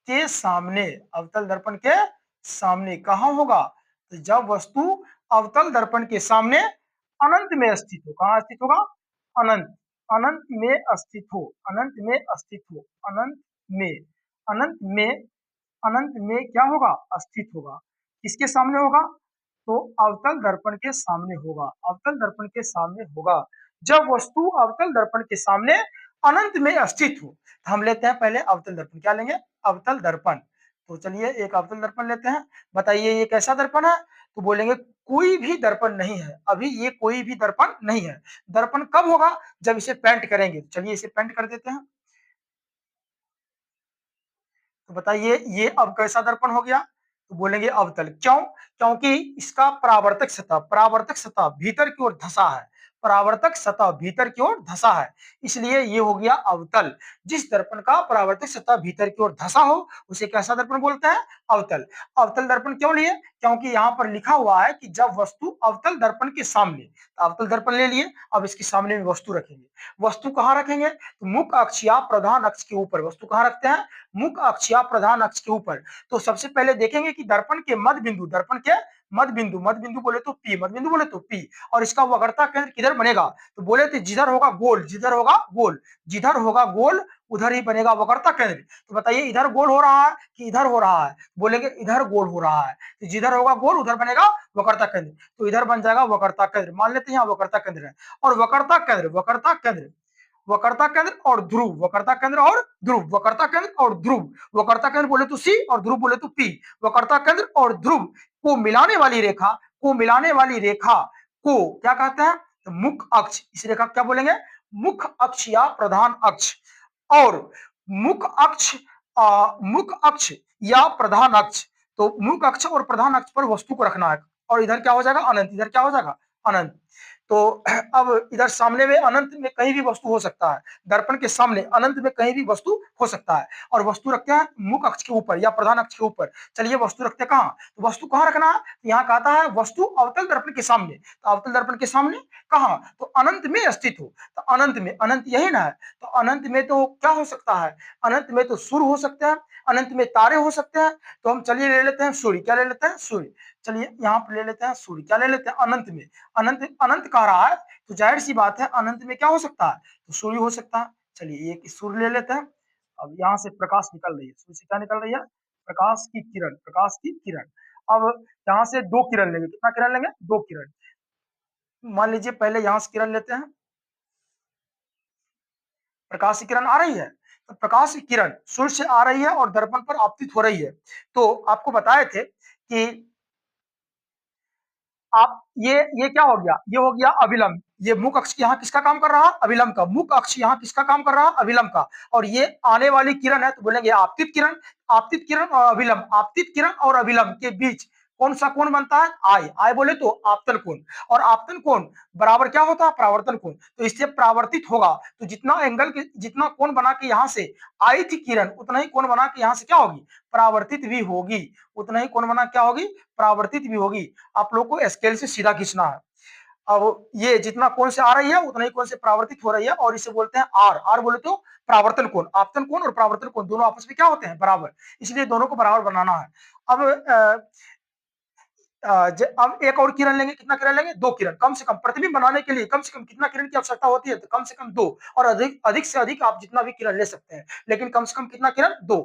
के सामने, अवतल दर्पण के सामने कहाँ होगा? तो जब वस्तु अवतल दर्पण के सामने अनंत में स्थित हो, कहाँ स्थित होगा? अनंत, अनंत में स्थित हो, अनंत में स्थित हो, अनंत में, अनंत में, अनंत में क्या होगा? स्थित होगा। किसके सामने होगा? तो अवतल दर्पण के सामने होगा, अवतल दर्पण के सामने होगा। जब वस्तु अवतल दर्पण के सामने अनंत में स्थित हो, तो हम लेते हैं पहले अवतल दर्पण, क्या लेंगे? अवतल दर्पण। तो चलिए एक अवतल दर्पण लेते हैं। बताइए ये कैसा दर्पण है? तो बोलेंगे कोई भी दर्पण नहीं है, अभी ये कोई भी दर्पण नहीं है। दर्पण कब होगा? जब इसे पेंट करेंगे। चलिए इसे पेंट कर देते हैं। तो बताइए ये अब कैसा दर्पण हो गया? तो बोलेंगे अवतल। क्यों? क्योंकि इसका परावर्तक सतह भीतर की ओर धंसा है, परावर्तक सतह भीतर की ओर धंसा है, इसलिए ये हो गया अवतल। जिस दर्पण का परावर्तक सतह भीतर की ओर धंसा हो उसे कैसा दर्पण बोलते हैं? अवतल। अवतल दर्पण क्यों लिए? क्योंकि यहाँ पर लिखा हुआ है कि जब वस्तु अवतल दर्पण के सामने, तो अवतल दर्पण ले लिए, अब इसके सामने में वस्तु रखेंगे। वस्तु कहाँ रखेंगे? तो मुख्य अक्ष या प्रधान अक्ष के ऊपर वस्तु कहाँ रखते हैं? मुख्य अक्ष या प्रधान अक्ष के ऊपर। तो सबसे पहले देखेंगे कि दर्पण के मध्य बिंदु, दर्पण के मध्य बिंदु बोले तो पी, मध्य बिंदु बोले तो पी, और इसका वक्रता केंद्र किधर बनेगा? तो बोले थे जिधर होगा गोल, जिधर होगा गोल, जिधर होगा गोल उधर ही बनेगा वक्रता केंद्र। तो बताइए इधर गोल हो रहा है कि इधर हो रहा है? बोलेंगे इधर गोल हो रहा है, तो जिधर होगा गोल उधर बनेगा वक्रता केंद्र, तो इधर बन जाएगा वक्रता केंद्र। मान लेते हैं यहाँ वक्रता केंद्र है, और वक्रता केंद्र, वक्रता केंद्र, वक्रता केंद्र और ध्रुव, वक्रता केंद्र और ध्रुव, वक्रता केंद्र और ध्रुव, वक्रता केंद्र बोले तो सी और ध्रुव बोले तो पी, वक्रता केंद्र और ध्रुव को मिलाने वाली रेखा, को मिलाने वाली रेखा को क्या कहते हैं? तो मुख्य अक्ष। इस रेखा क्या बोलेंगे? मुख्य अक्ष या प्रधान अक्ष। और मुख्य अक्ष, मुख्य अक्ष या प्रधान अक्ष, तो मुख्य अक्ष और प्रधान अक्ष पर वस्तु को रखना है, और इधर क्या हो जाएगा? अनंत। इधर क्या हो जाएगा? अनंत। तो अब इधर सामने में अनंत में कहीं भी वस्तु हो सकता है, दर्पण के सामने अनंत में कहीं भी वस्तु हो सकता है, और वस्तु रखते हैं मुख्य अक्ष के ऊपर या प्रधान अक्ष के ऊपर। चलिए वस्तु रखते हैं कहाँ? तो वस्तु कहाँ रखना है? तो यहाँ कहता है वस्तु अवतल दर्पण के सामने, तो अवतल दर्पण के सामने कहाँ? तो अनंत में स्थित हो। तो अनंत में, अनंत यही ना है, तो अनंत में तो क्या हो सकता है? अनंत में तो सूर्य हो सकते हैं, अनंत में तारे हो सकते हैं। तो हम चलिए ले लेते हैं सूर्य, क्या ले लेते हैं? सूर्य। चलिए यहाँ पर ले लेते हैं सूर्य, क्या ले लेते हैं? अनंत में, अनंत, अनंत कह रहा है तो जाहिर सी बात है अनंत में क्या हो सकता है? तो सूर्य हो सकता है। चलिए एक सूर्य ले लेते हैं। अब यहाँ से प्रकाश निकल रही है, सूर्य से क्या निकल रही है? प्रकाश की किरण, प्रकाश की किरण। अब यहाँ से दो किरण लेंगे, कितना किरण लेंगे? दो किरण। मान लीजिए पहले यहाँ से किरण लेते हैं, प्रकाश की किरण आ रही है, तो प्रकाश की किरण सूर्य से आ रही है और दर्पण पर आपतित हो रही है। तो आपको बताए थे कि आप ये क्या हो गया? ये हो गया अभिलंब। ये मुख्य अक्ष यहाँ किसका काम कर रहा है? अभिलंब का। मुख्य अक्ष यहाँ किसका काम कर रहा है? अभिलंब का। और ये आने वाली किरण है तो बोलेंगे आपतित किरण। आपतित किरण और अभिलंब, आपतित किरण और अभिलंब के बीच कौन सा कोण बनता है? आई। आई बोले तो आपतन कोण, और आपतन कोण बराबर क्या होता है? परावर्तन कोण। तो इससे परावर्तित होगा, तो जितना एंगल के, जितना कोण बना के यहाँ से आई थी किरण, उतना ही कोण बना के यहाँ से क्या होगी? परावर्तित भी होगी। उतना ही कोण बना क्या होगी? परावर्तित भी होगी। आप लोग को स्केल से सीधा खींचना है। अब ये जितना कोण से आ रही है उतना ही कोण से परावर्तित हो रही है, और इसे बोलते हैं आर। आर बोले तो परावर्तन कोण। आपतन कोण और परावर्तन कोण दोनों आपस में क्या होते हैं? बराबर। इसलिए दोनों को बराबर बनाना है। अब अब एक और किरण लेंगे, कितना किरण लेंगे? दो किरण। कम से कम प्रतिबिंब बनाने के लिए कम से कम कितना किरण की आवश्यकता होती है? तो कम से कम दो, और अधिक, अधिक से अधिक आप जितना भी किरण ले सकते हैं, लेकिन कम से कम कितना किरण? दो।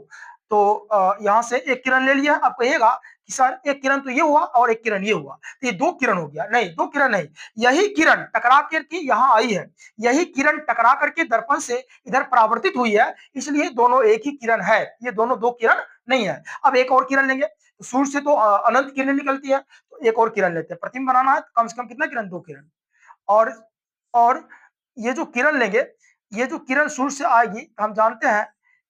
तो यहाँ से एक किरण ले लिया। आप कहिएगा कि सर एक किरण तो ये हुआ और एक किरण ये हुआ, तो ये दो किरण हो गया। नहीं, दो किरण नहीं, यही किरण टकरा करके यहाँ आई है, यही किरण टकरा करके दर्पण से इधर परावर्तित हुई है, इसलिए दोनों एक ही किरण है, ये दोनों दो किरण नहीं है। अब एक और किरण लेंगे, सूर्य से तो अनंत किरण निकलती है, तो एक और किरण लेते हैं। प्रतिबिंब बनाना है तो कम से कम कितना किरण? दो किरण। और और ये जो किरण लेंगे, ये जो किरण सूर्य से आएगी, हम जानते हैं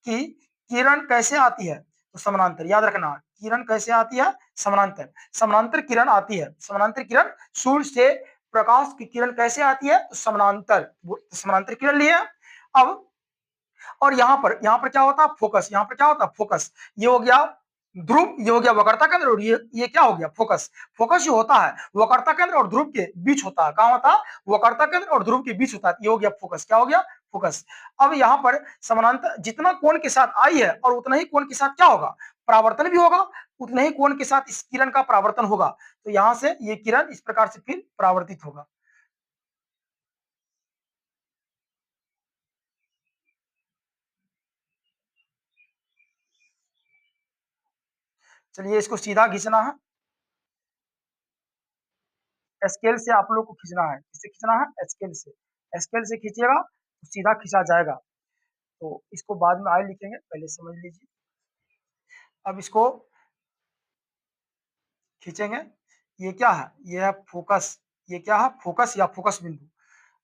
कि किरण कैसे आती है? तो समानांतर। याद रखना, किरण कैसे आती है? समानांतर। समानांतर किरण आती है। समानांतर किरण सूर्य से प्रकाश की किरण कैसे आती है? तो समानांतर, समानांतर किरण लिए। अब और यहाँ पर क्या होता है? फोकस। यहाँ पर क्या होता है? फोकस। ये हो गया ध्रुव ये हो गया वक्रता केंद्र और ये क्या हो गया फोकस। फोकस जो होता है वक्रता केंद्र और ध्रुव के बीच होता है। कहां होता है? वक्रता केंद्र और ध्रुव के बीच होता है। ये हो गया फोकस। क्या हो गया? फोकस। अब यहाँ पर समानांतर जितना कोण के साथ आई है और उतना ही कोण के साथ क्या होगा? परावर्तन भी होगा। उतने ही कोण के साथ इस किरण का परावर्तन होगा। तो यहां से ये किरण इस प्रकार से फिर परावर्तित होगा। चलिए इसको सीधा खींचना है। स्केल से आप लोग को खींचना है। किससे खींचना है? स्केल से। स्केल से खींचिएगा तो सीधा खींचा जाएगा। तो इसको बाद में आगे लिखेंगे, पहले समझ लीजिए। अब इसको खींचेंगे। ये क्या है? ये है फोकस। ये क्या है? फोकस या फोकस बिंदु।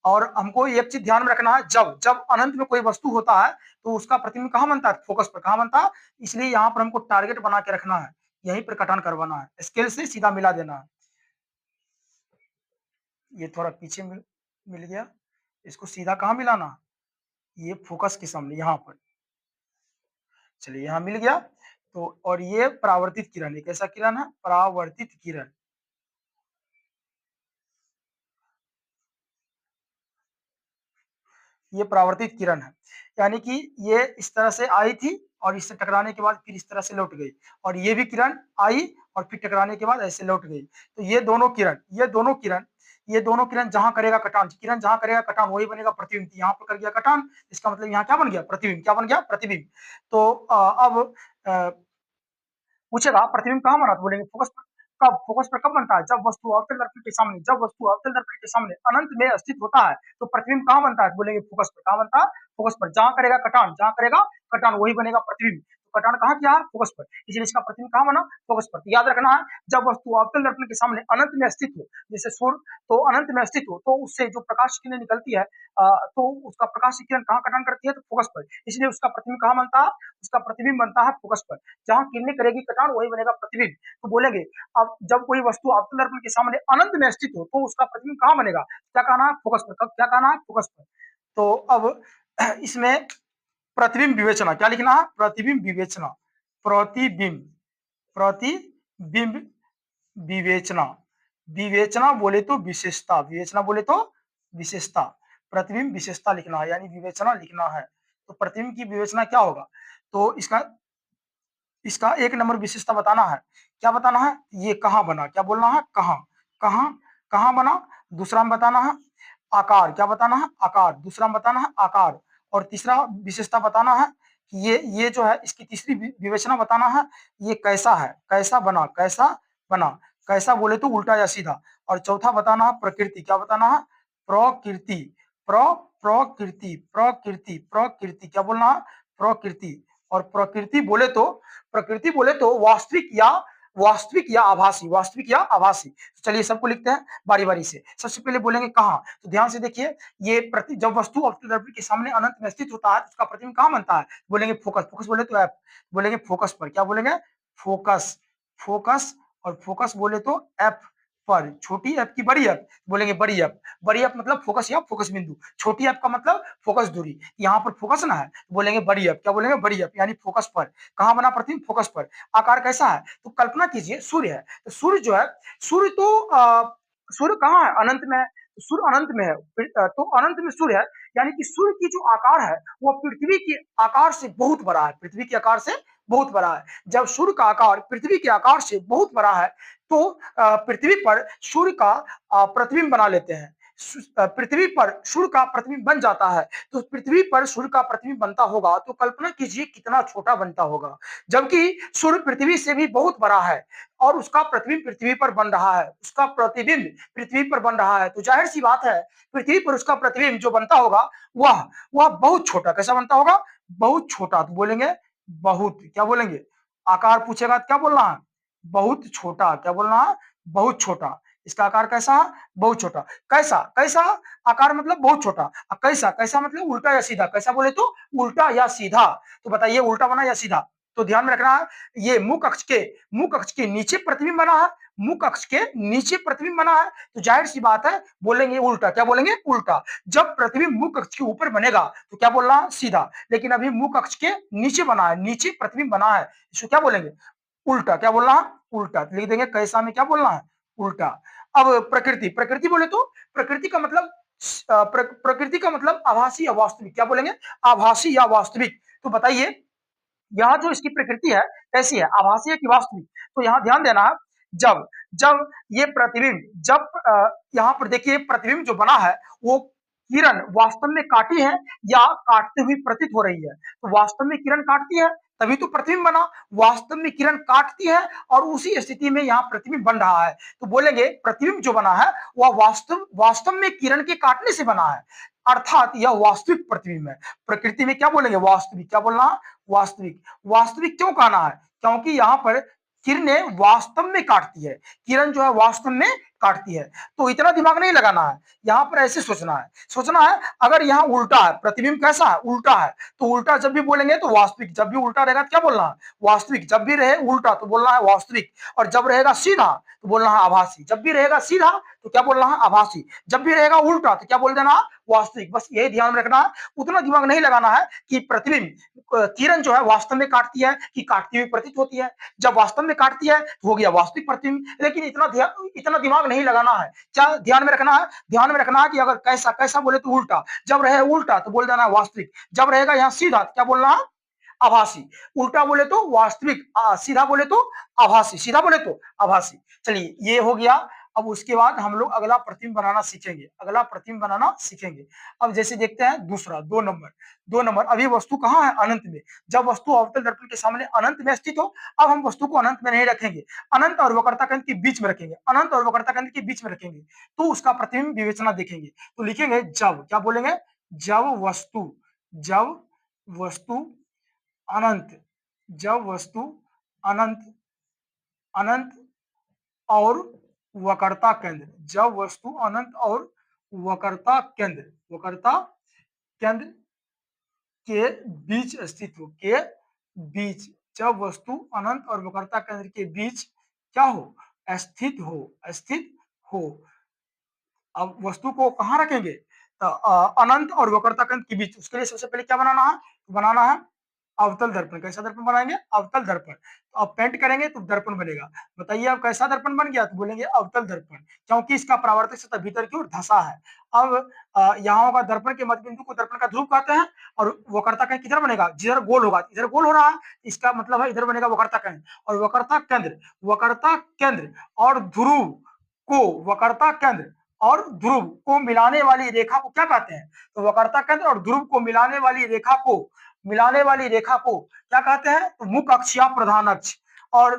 और हमको एक चीज ध्यान में रखना है, जब जब अनंत में कोई वस्तु होता है तो उसका प्रतिबिंब कहाँ बनता है? फोकस पर। कहाँ बनता है? इसलिए यहाँ पर हमको टारगेट बना के रखना है, यहीं पर कटान करवाना है, स्केल से सीधा मिला देना है। ये थोड़ा पीछे मिल गया। इसको सीधा कहाँ मिलाना? ये फोकस के सामने यहाँ पर। चलिए यहाँ मिल गया। तो और ये परावर्तित किरण, एक ऐसा किरण है परावर्तित किरण। ये परावर्तित किरण है, यानी कि ये इस तरह से आई थी और इससे टकराने के बाद फिर इस तरह से लौट गई, और ये भी किरण आई और फिर टकराने के बाद ऐसे लौट गई। तो ये दोनों किरण जहां करेगा कटान, किरण जहां करेगा कटान वही बनेगा प्रतिबिंब। यहाँ पर कर गया कटान, इसका मतलब यहाँ क्या बन गया? प्रतिबिंब। क्या बन गया? प्रतिबिंब। तो अब अ, पूछेगा प्रतिबिंब कहाँ बना, तो बोलेंगे फोकस पर। कब? फोकस पर कब बनता है? जब वस्तु अवतल दर्पण के सामने अनंत में स्थित होता है तो प्रतिबिंब कहाँ बनता है, तो बोलेंगे फोकस पर। कहाँ बनता है? फोकस पर। जहां करेगा कटान वही बनेगा प्रतिबिंब। तो कटान कहाँ किया है? फोकस पर, इसलिए इसका प्रतिबिंब कहाँ बना? फोकस पर। तो याद रखना है, जब वस्तु अवतल दर्पण के सामने अनंत में स्थित हो, जैसे सूर्य, तो अनंत में स्थित हो तो उससे जो प्रकाश की किरणें निकलती है, तो उसका प्रकाश की किरण कहाँ कटान करती है? तो फोकस पर, इसलिए उसका प्रतिबिंब कहाँ बनता है? उसका प्रतिबिंब बनता है फोकस पर। जहां किरणें करेगी कटान वही बनेगा प्रतिबिंब। तो बोलेंगे अब जब कोई वस्तु आपतन दर्पण के सामने अनंत में स्थित हो तो उसका प्रतिबिंब कहाँ बनेगा? क्या कहना है? फोकस पर। कब? क्या कहना है? फोकस पर। तो अब इसमें प्रतिबिंब विवेचना क्या लिखना है? प्रतिबिंब विवेचना। प्रतिबिंब प्रतिबिंब विवेचना। विवेचना बोले तो विशेषता, विवेचना बोले तो विशेषता। प्रतिबिंब विशेषता लिखना है, यानी विवेचना लिखना है। तो प्रतिबिंब की विवेचना क्या होगा? तो इसका इसका एक नंबर विशेषता बताना है। क्या बताना है? ये कहाँ बना, क्या बोलना है? कहाँ कहाँ कहाँ बना। दूसरा में बताना है आकार। क्या बताना है? आकार। दूसरा में बताना है आकार। और तीसरा विशेषता बताना है कि ये जो है इसकी तीसरी विवेचना बताना है, ये कैसा है, कैसा बना, कैसा बना। कैसा बोले तो उल्टा या सीधा। और चौथा बताना है प्रकृति। क्या बताना है? प्रकृति। प्रकृति प्रकृति प्रकृति क्या बोलना है? प्रकृति। और प्रकृति बोले तो वास्तविक या आभासी, वास्तविक या आभासी। तो चलिए सबको लिखते हैं बारी बारी से। सबसे पहले बोलेंगे कहाँ, तो ध्यान से देखिए, ये जब वस्तु अवतल के सामने अनंत में स्थित होता है उसका प्रतिबिंब कहाँ बनता है? बोलेंगे फोकस। फोकस बोले तो एफ, बोलेंगे फोकस पर। क्या बोलेंगे? फोकस। फोकस। और फोकस बोले तो एफ पर। छोटी एफ की बड़ी एफ, बोलेंगे बड़ी एफ। बड़ी एफ मतलब फोकस या फोकस बिंदु। छोटी एफ का मतलब फोकस दूरी। यहाँ पर फोकस ना है तो बोलेंगे बड़ी एफ। क्या बोलेंगे? बड़ी एफ, यानी फोकस पर। कहाँ बना प्रतिबिंब? फोकस पर। आकार कैसा है? तो कल्पना कीजिए सूर्य है, तो सूर्य जो है, सूर्य तो सूर्य कहाँ है? अनंत में है। तो सूर्य अनंत में है, तो अनंत में सूर्य है, यानी कि सूर्य की जो आकार है वो पृथ्वी के आकार से बहुत बड़ा है। पृथ्वी के आकार से बहुत बड़ा है। जब सूर्य का आकार पृथ्वी के आकार से बहुत बड़ा है तो पृथ्वी पर सूर्य का प्रतिबिंब बना लेते हैं। पृथ्वी पर सूर्य का प्रतिबिंब बन जाता है। तो पृथ्वी पर सूर्य का प्रतिबिंब बनता होगा तो कल्पना कीजिए कितना छोटा बनता होगा, जबकि सूर्य पृथ्वी से भी बहुत बड़ा है और उसका प्रतिबिंब पृथ्वी पर बन रहा है। उसका प्रतिबिंब पृथ्वी पर बन रहा है, तो जाहिर सी बात है पृथ्वी पर उसका प्रतिबिंब जो बनता होगा वह बहुत छोटा। कैसा बनता होगा? बहुत छोटा। तो बोलेंगे बहुत। क्या बोलेंगे? आकार पूछेगा तो क्या बोलना है? बहुत छोटा। क्या बोलना है? बहुत छोटा। इसका आकार कैसा है? बहुत छोटा। कैसा? कैसा आकार मतलब बहुत छोटा। कैसा? कैसा मतलब उल्टा या सीधा। कैसा बोले तो उल्टा या सीधा। तो बताइए उल्टा बना या सीधा। तो ध्यान में रखना है, ये मुख अक्ष के नीचे प्रतिबिंब बना है। मुख अक्ष के नीचे प्रतिबिंब बना है तो जाहिर सी बात है बोलेंगे उल्टा। क्या बोलेंगे? उल्टा। जब प्रतिबिंब मुख अक्ष के ऊपर बनेगा तो क्या बोलना? सीधा। लेकिन अभी मुख अक्ष के नीचे बना है, नीचे प्रतिबिंब बना है, इसको क्या बोलेंगे? उल्टा, क्या बोलना है? उल्टा। तो लिख देंगे कैसा में क्या बोलना है? उल्टा। अब प्रकृति, प्रकृति बोले तो प्रकृति का मतलब प्रकृति का मतलब आभासी या वास्तविक, क्या बोलेंगे? आभासी या वास्तविक। तो बताइए यहाँ जो इसकी प्रकृति है कैसी है, आभासी है कि वास्तविक? तो यहाँ ध्यान देना है, जब जब ये प्रतिबिंब, जब यहाँ पर देखिए प्रतिबिंब जो बना है वो किरण वास्तव में काटी है या काटते हुए प्रतीत हो रही है। तो वास्तव में किरण काटती है तभी तो प्रतिबिंब बना, वास्तव में किरण काटती है और उसी स्थिति में यहाँ प्रतिबिंब बन रहा है। तो बोलेंगे प्रतिबिंब जो बना है वह वास्तव में किरण के काटने से बना है, अर्थात यह वास्तविक प्रतिबिंब है। प्रकृति में क्या बोलेंगे? वास्तविक। क्या बोलना? वास्तविक। वास्तविक क्यों कहना है? क्योंकि यहाँ पर किरणें वास्तव में काटती है, किरण जो है वास्तव में काटती है। तो इतना दिमाग नहीं लगाना है, यहाँ पर ऐसे सोचना है अगर यहाँ उल्टा है, प्रतिबिंब कैसा है? उल्टा है। तो उल्टा जब भी बोलेंगे तो वास्तविक, जब भी उल्टा रहेगा तो क्या बोलना है? वास्तविक। जब भी रहे उल्टा तो बोलना है वास्तविक, और जब रहेगा सीधा तो बोलना है आभासी। जब भी रहेगा सीधा तो क्या बोलना है? आभासी। जब भी रहेगा उल्टा तो क्या बोल देना है? वास्तविक। बस यही ध्यान में रखना है, उतना दिमाग नहीं लगाना है कि प्रतिबिंब किरण जो है वास्तव में काटती है कि काटती हुई प्रतीत होती है। जब वास्तव में काटती है तो हो गया वास्तविक प्रतिबिंब, लेकिन इतना दिमाग नहीं लगाना है। क्या ध्यान में रखना है? ध्यान में रखना है कि अगर कैसा कैसा बोले तो उल्टा, जब रहे उल्टा तो बोल देना है वास्तविक, जब रहेगा यहाँ सीधा तो क्या बोलना है? आभासी। उल्टा बोले तो वास्तविक, सीधा बोले तो आभासी, सीधा बोले तो आभासी। चलिए ये हो गया। अब उसके बाद हम लोग अगला प्रतिबिंब बनाना सीखेंगे, अगला प्रतिबिंब बनाना सीखेंगे। अब जैसे देखते हैं दूसरा 2 नंबर, 2 नंबर। अभी वस्तु कहाँ है? अनंत में। जब वस्तु अवतल दर्पण के सामने अनंत में स्थित हो, अब हम वस्तु को अनंत में नहीं रखेंगे, अनंत और वक्रता केंद्र के बीच में रखेंगे, अनंत और वक्रता केंद्र के बीच में रखेंगे। तो उसका प्रतिबिंब विवेचना देखेंगे। तो लिखेंगे जब, क्या बोलेंगे? जब वस्तु अनंत, जब वस्तु अनंत, अनंत और वक्रता केंद्र, जब वस्तु अनंत और वक्रता केंद्र, वक्रता केंद्र के बीच स्थित हो, के बीच, जब वस्तु अनंत और वक्रता केंद्र के बीच क्या हो? स्थित हो, स्थित हो। अब वस्तु को कहाँ रखेंगे? अनंत और वक्रता केंद्र के बीच। उसके लिए सबसे पहले क्या बनाना है? बनाना है अवतल दर्पण। कैसा दर्पण बनाएंगे? अवतल दर्पण। तो अब पेंट करेंगे तो दर्पण बनेगा। बताइए अब कैसा दर्पण बन गया? तो बोलेंगे अवतल दर्पण, क्योंकि इसका परावर्तक सतह भीतर की ओर धंसा है। अब यहाँ होगा दर्पण के मध्य बिंदु को दर्पण का ध्रुव कहते हैं, और वक्रता केंद्र किधर बनेगा? जिधर गोल होगा, इधर गोल हो रहा है, इसका मतलब है इधर बनेगा वक्रता केंद्र। और वक्रता केंद्र और ध्रुव को, वक्रता केंद्र और ध्रुव को मिलाने वाली रेखा को क्या कहते हैं? तो वक्रता केंद्र और ध्रुव को मिलाने वाली रेखा को क्या कहते हैं? तो मुख अक्ष या प्रधान अक्ष। और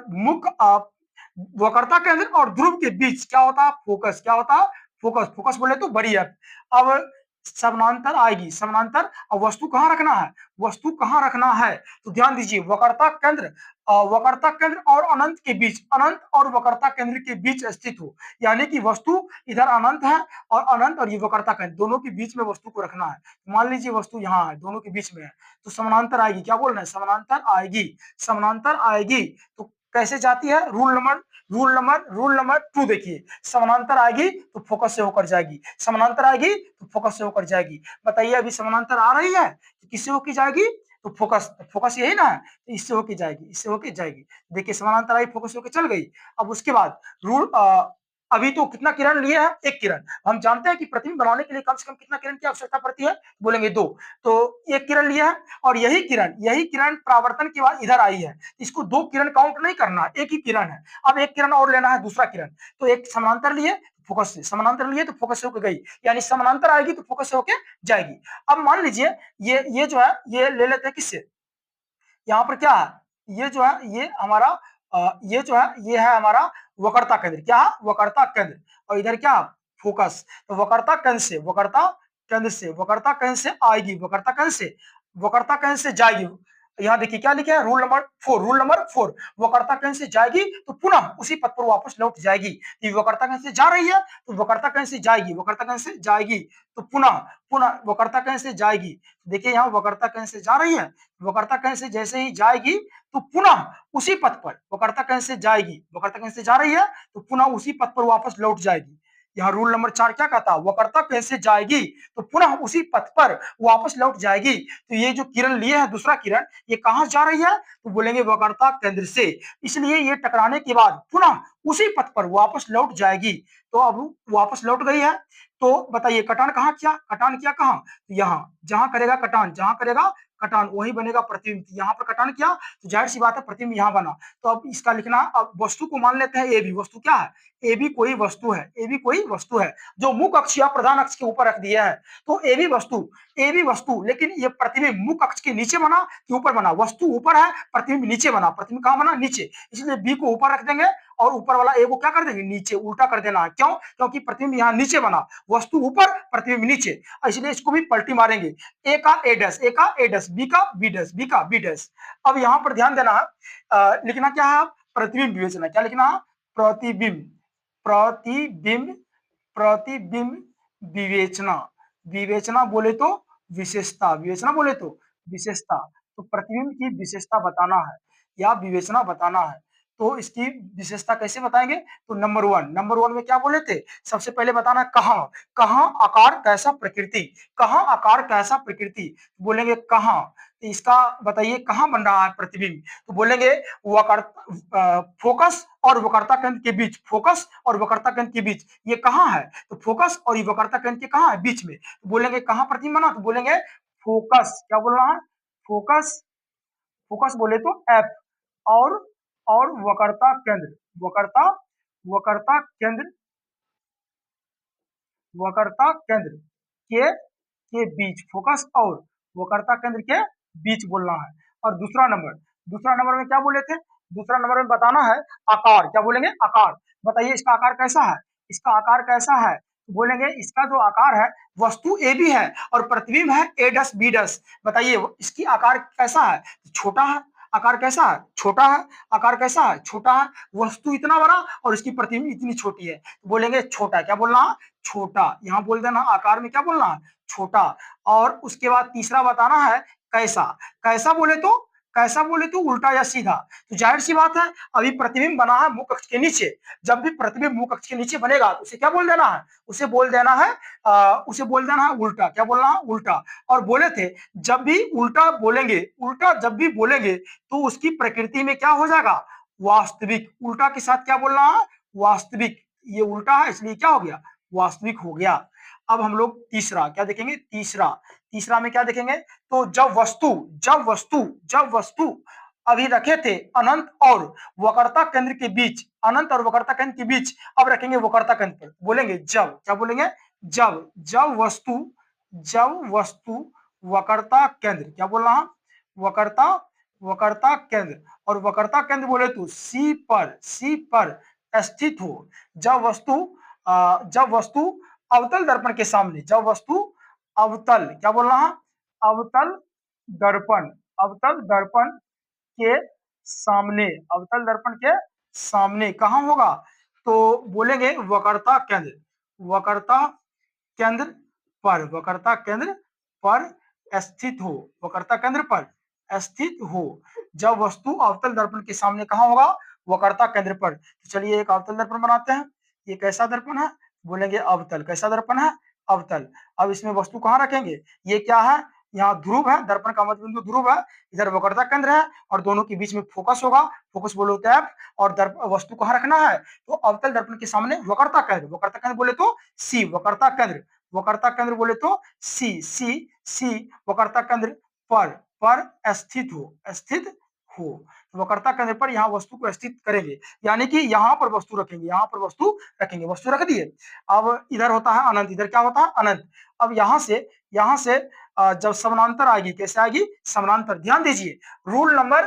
वक्रता केंद्र और ध्रुव के बीच क्या होता है? फोकस। क्या होता है? फोकस। फोकस बोले तो बड़ी है। अब समानांतर आएगी, समानांतर। अब वस्तु कहाँ रखना है? वस्तु कहाँ रखना है? तो ध्यान दीजिए, वक्रता केंद्र और अनंत के बीच, अनंत और वक्रता केंद्र के बीच स्थित हो। यानी कि वस्तु इधर अनंत है और अनंत और ये वक्रता केंद्र दोनों के बीच में वस्तु को रखना है। मान लीजिए वस्तु यहाँ है, दोनों के बीच में है, तो समानांतर आएगी। क्या बोल रहे हैं? समानांतर आएगी, समानांतर आएगी। तो कैसे जाती है? रूल नंबर 2 देखिए, समानांतर आएगी तो फोकस से होकर जाएगी, समानांतर आएगी तो फोकस से होकर जाएगी। बताइए अभी समानांतर आ रही है तो किससे होकर जाएगी? तो फोकस यही ना है, तो इससे होके जाएगी, इससे होके जाएगी। देखिए समानांतर आई, फोकस होके चल गई। अब उसके बाद अभी तो कितना किरण लिए हैं? एक किरण। हम जानते हैं कि प्रतिबिंब बनाने के लिए कम से कम कितना किरण की आवश्यकता पड़ती है? बोलेंगे 2। तो एक किरण लिया है और यही किरण परावर्तन के बाद इधर आई है। इसको 2 किरण काउंट नहीं करना, एक ही किरण है। अब एक किरण और लेना है, दूसरा किरण। तो एक समानांतर लिए, फोकस से, समानांतर लिए तो फोकस से होकर गई, यानी समानांतर आएगी तो फोकस से होकर जाएगी। अब मान लीजिए ये जो है ये ले लेते हैं किससे? यहाँ पर क्या है? ये जो है ये हमारा ये जो है ये है हमारा वक्रता केंद्र। क्या है? वक्रता केंद्र। और इधर क्या? फोकस। तो वक्रता केंद्र से आएगी, वक्रता केंद्र से जाएगी। यहाँ देखिए क्या लिखे हैं? Rule number 4। वक्रता केंद्र से जाएगी तो पुनः उसी पथ पर वापस लौट जाएगी। ये वक्रता केंद्र से जा रही है तो वक्रता केंद्र से जाएगी, वक्रता केंद्र से जाएगी तो पुनः वक्रता केंद्र से जाएगी। देखिए यहाँ वक्रता केंद्र से जा रही है, वक्रता केंद्र से जैसे ही जाएगी तो पुनः उसी पथ पर, वक्रता केंद्र से जाएगी, वक्रता केंद्र से जा रही है तो पुनः उसी पथ पर वापस लौट जाएगी। यहाँ रूल नंबर 4 क्या कहता है, वक्रता केंद्र से जाएगी तो पुनः उसी पथ पर वापस लौट जाएगी। तो ये जो किरण लिए है दूसरा किरण, ये कहां जा रही है, तो बोलेंगे वक्रता केंद्र से, इसलिए ये टकराने के बाद पुनः उसी पथ पर वापस लौट जाएगी। तो अब वापस लौट गई है, तो बताइए कटान कहाँ किया, कटान किया कहाँ, यहाँ जहां करेगा कटान, जहां करेगा कटान वही बनेगा प्रतिबिंब। यहाँ पर कटान किया तो जाहिर सी बात है प्रतिबिंब यहाँ बना। तो अब इसका लिखना, अब वस्तु को मान लेते हैं ए बी, वस्तु क्या है, ए बी कोई वस्तु है, ए बी कोई वस्तु है जो मुख्य अक्ष या प्रधान अक्ष के ऊपर रख दिया है। तो ए बी वस्तु, ए बी वस्तु, लेकिन ये प्रतिबिंब मुख्य अक्ष के नीचे बना कि ऊपर बना, वस्तु ऊपर है प्रतिबिंब नीचे बना, प्रतिबिंब कहां बना, नीचे, इसलिए बी को ऊपर रख देंगे और ऊपर वाला ए को क्या कर देंगे, नीचे, उल्टा कर देना है। क्यों, क्योंकि प्रतिबिंब यहाँ नीचे बना, वस्तु ऊपर प्रतिबिंब नीचे, इसलिए इसको भी पलटी मारेंगे, ए का ए डैश, ए का ए डैश, बी का बी डैश, बी का बी डैश। अब यहाँ पर ध्यान देना है, लिखना क्या है, प्रतिबिंब विवेचना, क्या लिखना है, प्रतिबिंब, प्रतिबिंब, प्रतिबिंब विवेचना, विवेचना बोले तो विशेषता, विवेचना बोले तो विशेषता, तो प्रतिबिंब की विशेषता बताना है या विवेचना बताना है। तो इसकी विशेषता कैसे बताएंगे, तो नंबर वन में क्या बोले थे, सबसे पहले बताना कहां, कहां आकार कैसा प्रकृति, कहां आकार कैसा प्रकृति, बोलेंगे कहां, तो इसका बताइए कहां बन रहा है प्रतिबिंब, तो बोलेंगे फोकस और वक्रता केंद्र के बीच, फोकस और वक्रता केंद्र के बीच ये कहां है, तो फोकस और ये वक्रता केंद्र के कहां है, बीच में, तो बोलेंगे कहां प्रतिबिंब बना, तो बोलेंगे फोकस, क्या बोल रहा है, फोकस, फोकस बोले तो एफ, और वक्रता केंद्र, वक्रता, वक्रता केंद्र, वक्रता केंद्र के बीच, फोकस और वक्रता केंद्र के बीच बोलना है। और दूसरा नंबर में क्या बोले थे, दूसरा नंबर में बताना है आकार, क्या बोलेंगे आकार, बताइए इसका आकार कैसा है, इसका आकार कैसा है, बोलेंगे इसका जो आकार है, वस्तु ए बी है और प्रतिबिंब है ए डस बी डस, बताइए इसकी आकार कैसा है, छोटा है, आकार कैसा है, छोटा है, आकार कैसा है, छोटा है, वस्तु इतना बड़ा और इसकी प्रतिबिंब इतनी छोटी है, बोलेंगे छोटा, क्या बोलना, छोटा, यहां बोल देना आकार में क्या बोलना है, छोटा। और उसके बाद तीसरा बताना है कैसा, कैसा बोले तो, कैसा बोले तो उल्टा या सीधा, तो जाहिर सी बात है अभी प्रतिबिंब बना है मुख्य अक्ष के नीचे, जब भी प्रतिबिंब मुख्य अक्ष के नीचे बनेगा तो उसे क्या बोल देना है, उसे बोल देना है उसे बोल देना है उल्टा, क्या बोलना है, उल्टा। और बोले थे जब भी उल्टा बोलेंगे, उल्टा जब भी बोलेंगे तो उसकी प्रकृति में क्या हो जाएगा, वास्तविक, उल्टा के साथ क्या बोलना है, वास्तविक, ये उल्टा है इसलिए क्या हो गया, वास्तविक हो गया। अब हम लोग तीसरा क्या देखेंगे, तीसरा, तीसरा में क्या देखेंगे, तो जब वस्तु अभी रखे थे अनंत और वक्रता केंद्र के बीच, अनंत और वक्रता केंद्र के बीच, अब रखेंगे वक्रता केंद्र पर, बोलेंगे जब, क्या बोलेंगे, जब वस्तु वक्रता केंद्र, क्या बोलना है, वक्रता, वक्रता केंद्र, और वक्रता केंद्र बोले तो सी पर स्थित हो, जब वस्तु अवतल दर्पण के सामने, जब वस्तु अवतल, क्या बोलना है, अवतल दर्पण, अवतल दर्पण के सामने, अवतल दर्पण के सामने कहां होगा, तो बोलेंगे वक्रता केंद्र, वक्रता केंद्र पर, वक्रता केंद्र पर स्थित हो, वक्रता केंद्र पर स्थित हो, जब वस्तु अवतल दर्पण के सामने कहां होगा, वक्रता केंद्र पर। तो चलिए एक अवतल दर्पण बनाते हैं, ये कैसा दर्पण है, बोलेंगे अवतल, कैसा दर्पण है, अवतल। अब इसमें वस्तु कहां रखेंगे, ये क्या है, यहाँ ध्रुव है, दर्पण का मध्य बिंदु ध्रुव है, इधर वक्रता केंद्र है और दोनों के बीच में फोकस होगा, फोकस बोले तो एफ, और वस्तु कहां रखना है, तो अवतल दर्पण के सामने वक्रता केंद्र, वक्रता केंद्र बोले तो सी, वक्रता केंद्र, वक्रता केंद्र बोले तो सी वक्रता केंद्र पर स्थित हो, वक्रता केंद्र पर यहाँ वस्तु को स्थित करेंगे, यानी कि यहाँ पर वस्तु रखेंगे, यहाँ पर वस्तु रखेंगे, वस्तु रख दिए। अब इधर होता है अनंत, इधर क्या होता है अनंत। अब यहाँ से जब समानांतर आएगी, कैसे आएगी, समानांतर, ध्यान दीजिए रूल नंबर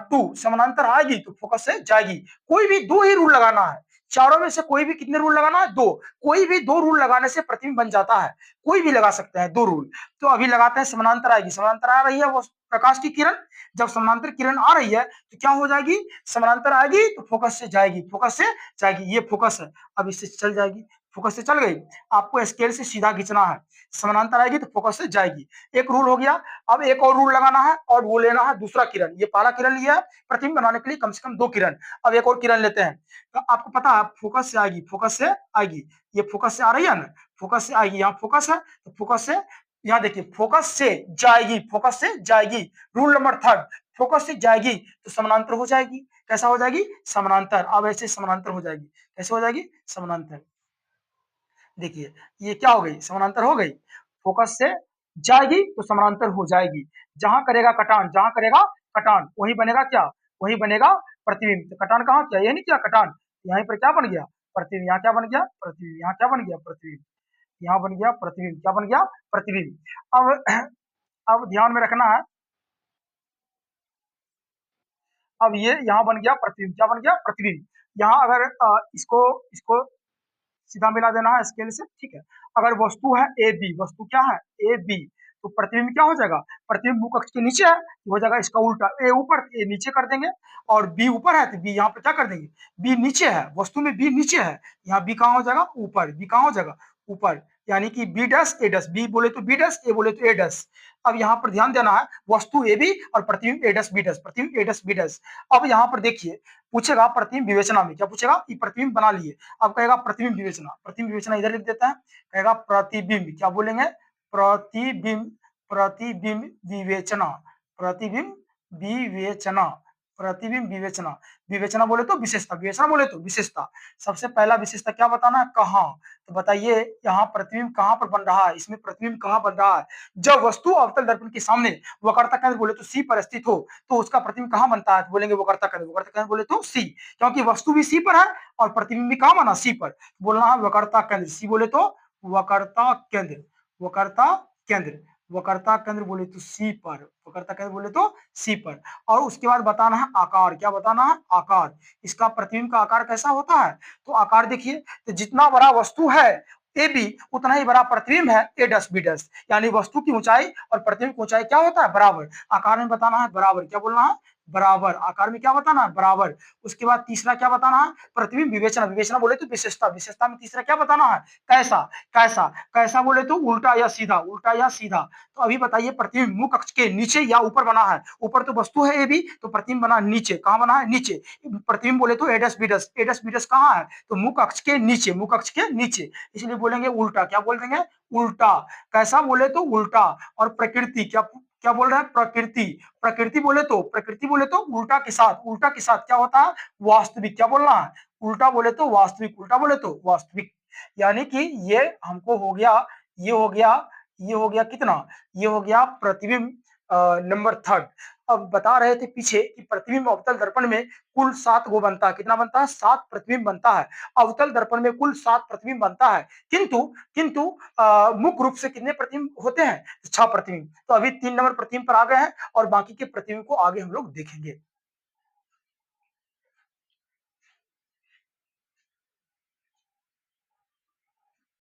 2, समानांतर आएगी तो फोकस से जाएगी, कोई भी दो ही रूल लगाना है, चारों में से कोई भी कितने रूल लगाना है, दो, कोई भी दो रूल लगाने से प्रतिबिंब बन जाता है, कोई भी लगा सकते हैं दो रूल। तो अभी लगाते हैं समानांतर आएगी, समानांतर आ रही है वो प्रकाश की किरण, जब समानांतर किरण आ रही है तो क्या हो जाएगी, समानांतर आएगी तो फोकस से जाएगी, फोकस से जाएगी, ये फोकस है, अब इससे चल जाएगी, फोकस से चल गई, आपको स्केल से सीधा खींचना है, समानांतर आएगी तो फोकस से जाएगी। एक रूल हो गया। अब एक और रूल लगाना है और वो लेना है दूसरा किरण। ये पहला किरण लिया है प्रतिबिंब बनाने के लिए कम से कम 2 किरण। अब एक और किरण लेते हैं। तो आपको पता है फोकस से आएगी, फोकस से आएगी। ये फोकस से आ रही है ना, फोकस से आएगी, यहाँ फोकस है तो फोकस से, यहाँ देखिए फोकस से जाएगी, फोकस से जाएगी। रूल नंबर 3, फोकस से जाएगी तो समानांतर हो जाएगी। कैसा हो जाएगी? समानांतर। अब ऐसे समानांतर हो जाएगी। कैसे हो जाएगी? समानांतर। देखिए ये क्या हो गई? समानांतर हो गई। फोकस से जाएगी तो समानांतर हो जाएगी। जहां करेगा कटान, जहां करेगा कटान वही बनेगा क्या? वही बनेगा प्रतिबिंब। तो कटान कहाँ किया? ये नहीं किया कटान, यहीं पर क्या बन गया? प्रतिबिंब। यहाँ क्या बन गया? प्रतिबिंब। यहाँ क्या बन गया? प्रतिबिंब। यहाँ बन गया प्रतिबिंब। क्या बन गया? प्रतिबिंब। अब अब ध्यान में रखना है, अब ये यहाँ बन गया प्रतिबिंब। क्या बन गया? प्रतिबिंब। यहाँ अगर इसको इसको सीधा मिला देना है स्केल से, ठीक है। अगर वस्तु है ए बी, वस्तु क्या है? ए बी, तो प्रतिबिंब क्या हो जाएगा? प्रतिबिंब मुख अक्ष के नीचे है तो हो जाएगा इसका उल्टा, ए ऊपर ए नीचे कर देंगे, और बी ऊपर है तो बी यहाँ पे क्या कर देंगे? बी नीचे है, वस्तु में बी नीचे है, यहाँ बी कहाँ हो जाएगा? ऊपर। बी कहाँ हो जाएगा? ऊपर। यानी कि बी डैश ए डैश, बी बोले तो बी डैश, ए बोले तो ए डैश। अब यहाँ पर ध्यान देना है, वस्तु ए बी और प्रतिबिंब ए डैश बी डैश, प्रतिबिंब ए डैश बी डैश। अब यहाँ पर देखिए पूछेगा प्रतिबिंब विवेचना में, क्या पूछेगा? कि प्रतिबिंब बना लिए। अब कहेगा प्रतिबिंब विवेचना, प्रतिबिंब विवेचना इधर लिख देता है, कहेगा प्रतिबिंब, क्या बोलेंगे? प्रतिबिंब, प्रतिबिंब विवेचना, प्रतिबिंब विवेचना, प्रतिबिंब विवेचना। विवेचना बोले तो विशेषता, विवेचना बोले तो विशेषता। सबसे पहला विशेषता क्या बताना है? कहाँ। तो बताइए यहाँ प्रतिबिंब कहाँ पर बन रहा है, इसमें प्रतिबिंब कहाँ बन रहा है? जब वस्तु अवतल दर्पण के सामने वक्रता केंद्र बोले तो सी पर स्थित हो तो उसका प्रतिबिंब कहाँ बनता है? तो बोलेंगे वक्रता केंद्र, वक्रता केंद्र बोले तो सी, क्योंकि वस्तु भी सी पर है और प्रतिबिंब भी कहाँ बना? सी पर। बोलना है वक्रता केंद्र, सी बोले तो वक्रता केंद्र, वक्रता केंद्र, वक्रता केंद्र बोले तो सी पर, वक्रता केंद्र बोले तो सी पर। और उसके बाद बताना है आकार। क्या बताना है? आकार। इसका प्रतिबिंब का आकार कैसा होता है? तो आकार देखिए, तो जितना बड़ा वस्तु है ए बी उतना ही बड़ा प्रतिबिंब है ए डस बी डस, यानी वस्तु की ऊंचाई और प्रतिबिंब की ऊंचाई क्या होता है? बराबर। आकार में बताना है बराबर। क्या बोलना है? बराबर। आकार में क्या बताना है? बराबर। उसके बाद तीसरा क्या बताना है? प्रतिबिंब विवेचना, विवेचना बोले तो विशेषता, विशेषता में तीसरा क्या बताना है? कैसा। कैसा, कैसा बोले तो उल्टा या सीधा, उल्टा या सीधा। तो अभी बताइए प्रतिबिंब मुख अक्ष के नीचे या ऊपर बना है? ऊपर तो वस्तु है ए बी, तो प्रतिबिंब बना नीचे। कहाँ बना है? नीचे। प्रतिबिंब बोले तो एडस बीडस, एडस बीडस कहाँ है? तो मुख अक्ष के नीचे, मुख अक्ष के नीचे, इसलिए बोलेंगे उल्टा। क्या बोल देंगे? उल्टा। कैसा बोले तो उल्टा। और प्रकृति, क्या क्या बोल रहे हैं? प्रकृति। प्रकृति बोले तो, प्रकृति बोले तो उल्टा के साथ, उल्टा के साथ क्या होता है? वास्तविक। क्या बोलना है? उल्टा बोले तो वास्तविक, उल्टा बोले तो वास्तविक। यानी कि ये हमको हो गया, ये हो गया, ये हो गया कितना? ये हो गया प्रतिबिंब नंबर 3। अब बता रहे थे पीछे कि प्रतिबिंब अवतल दर्पण में कुल 7 गो बनता है। कितना बनता है? 7 प्रतिबिंब बनता है। अवतल दर्पण में कुल 7 प्रतिबिंब बनता है, किंतु किंतु मुख्य रूप से कितने प्रतिबिंब होते हैं? 6 प्रतिबिंब। तो अभी 3 नंबर प्रतिबिंब पर आ गए हैं और बाकी के प्रतिबिंब को आगे हम लोग देखेंगे।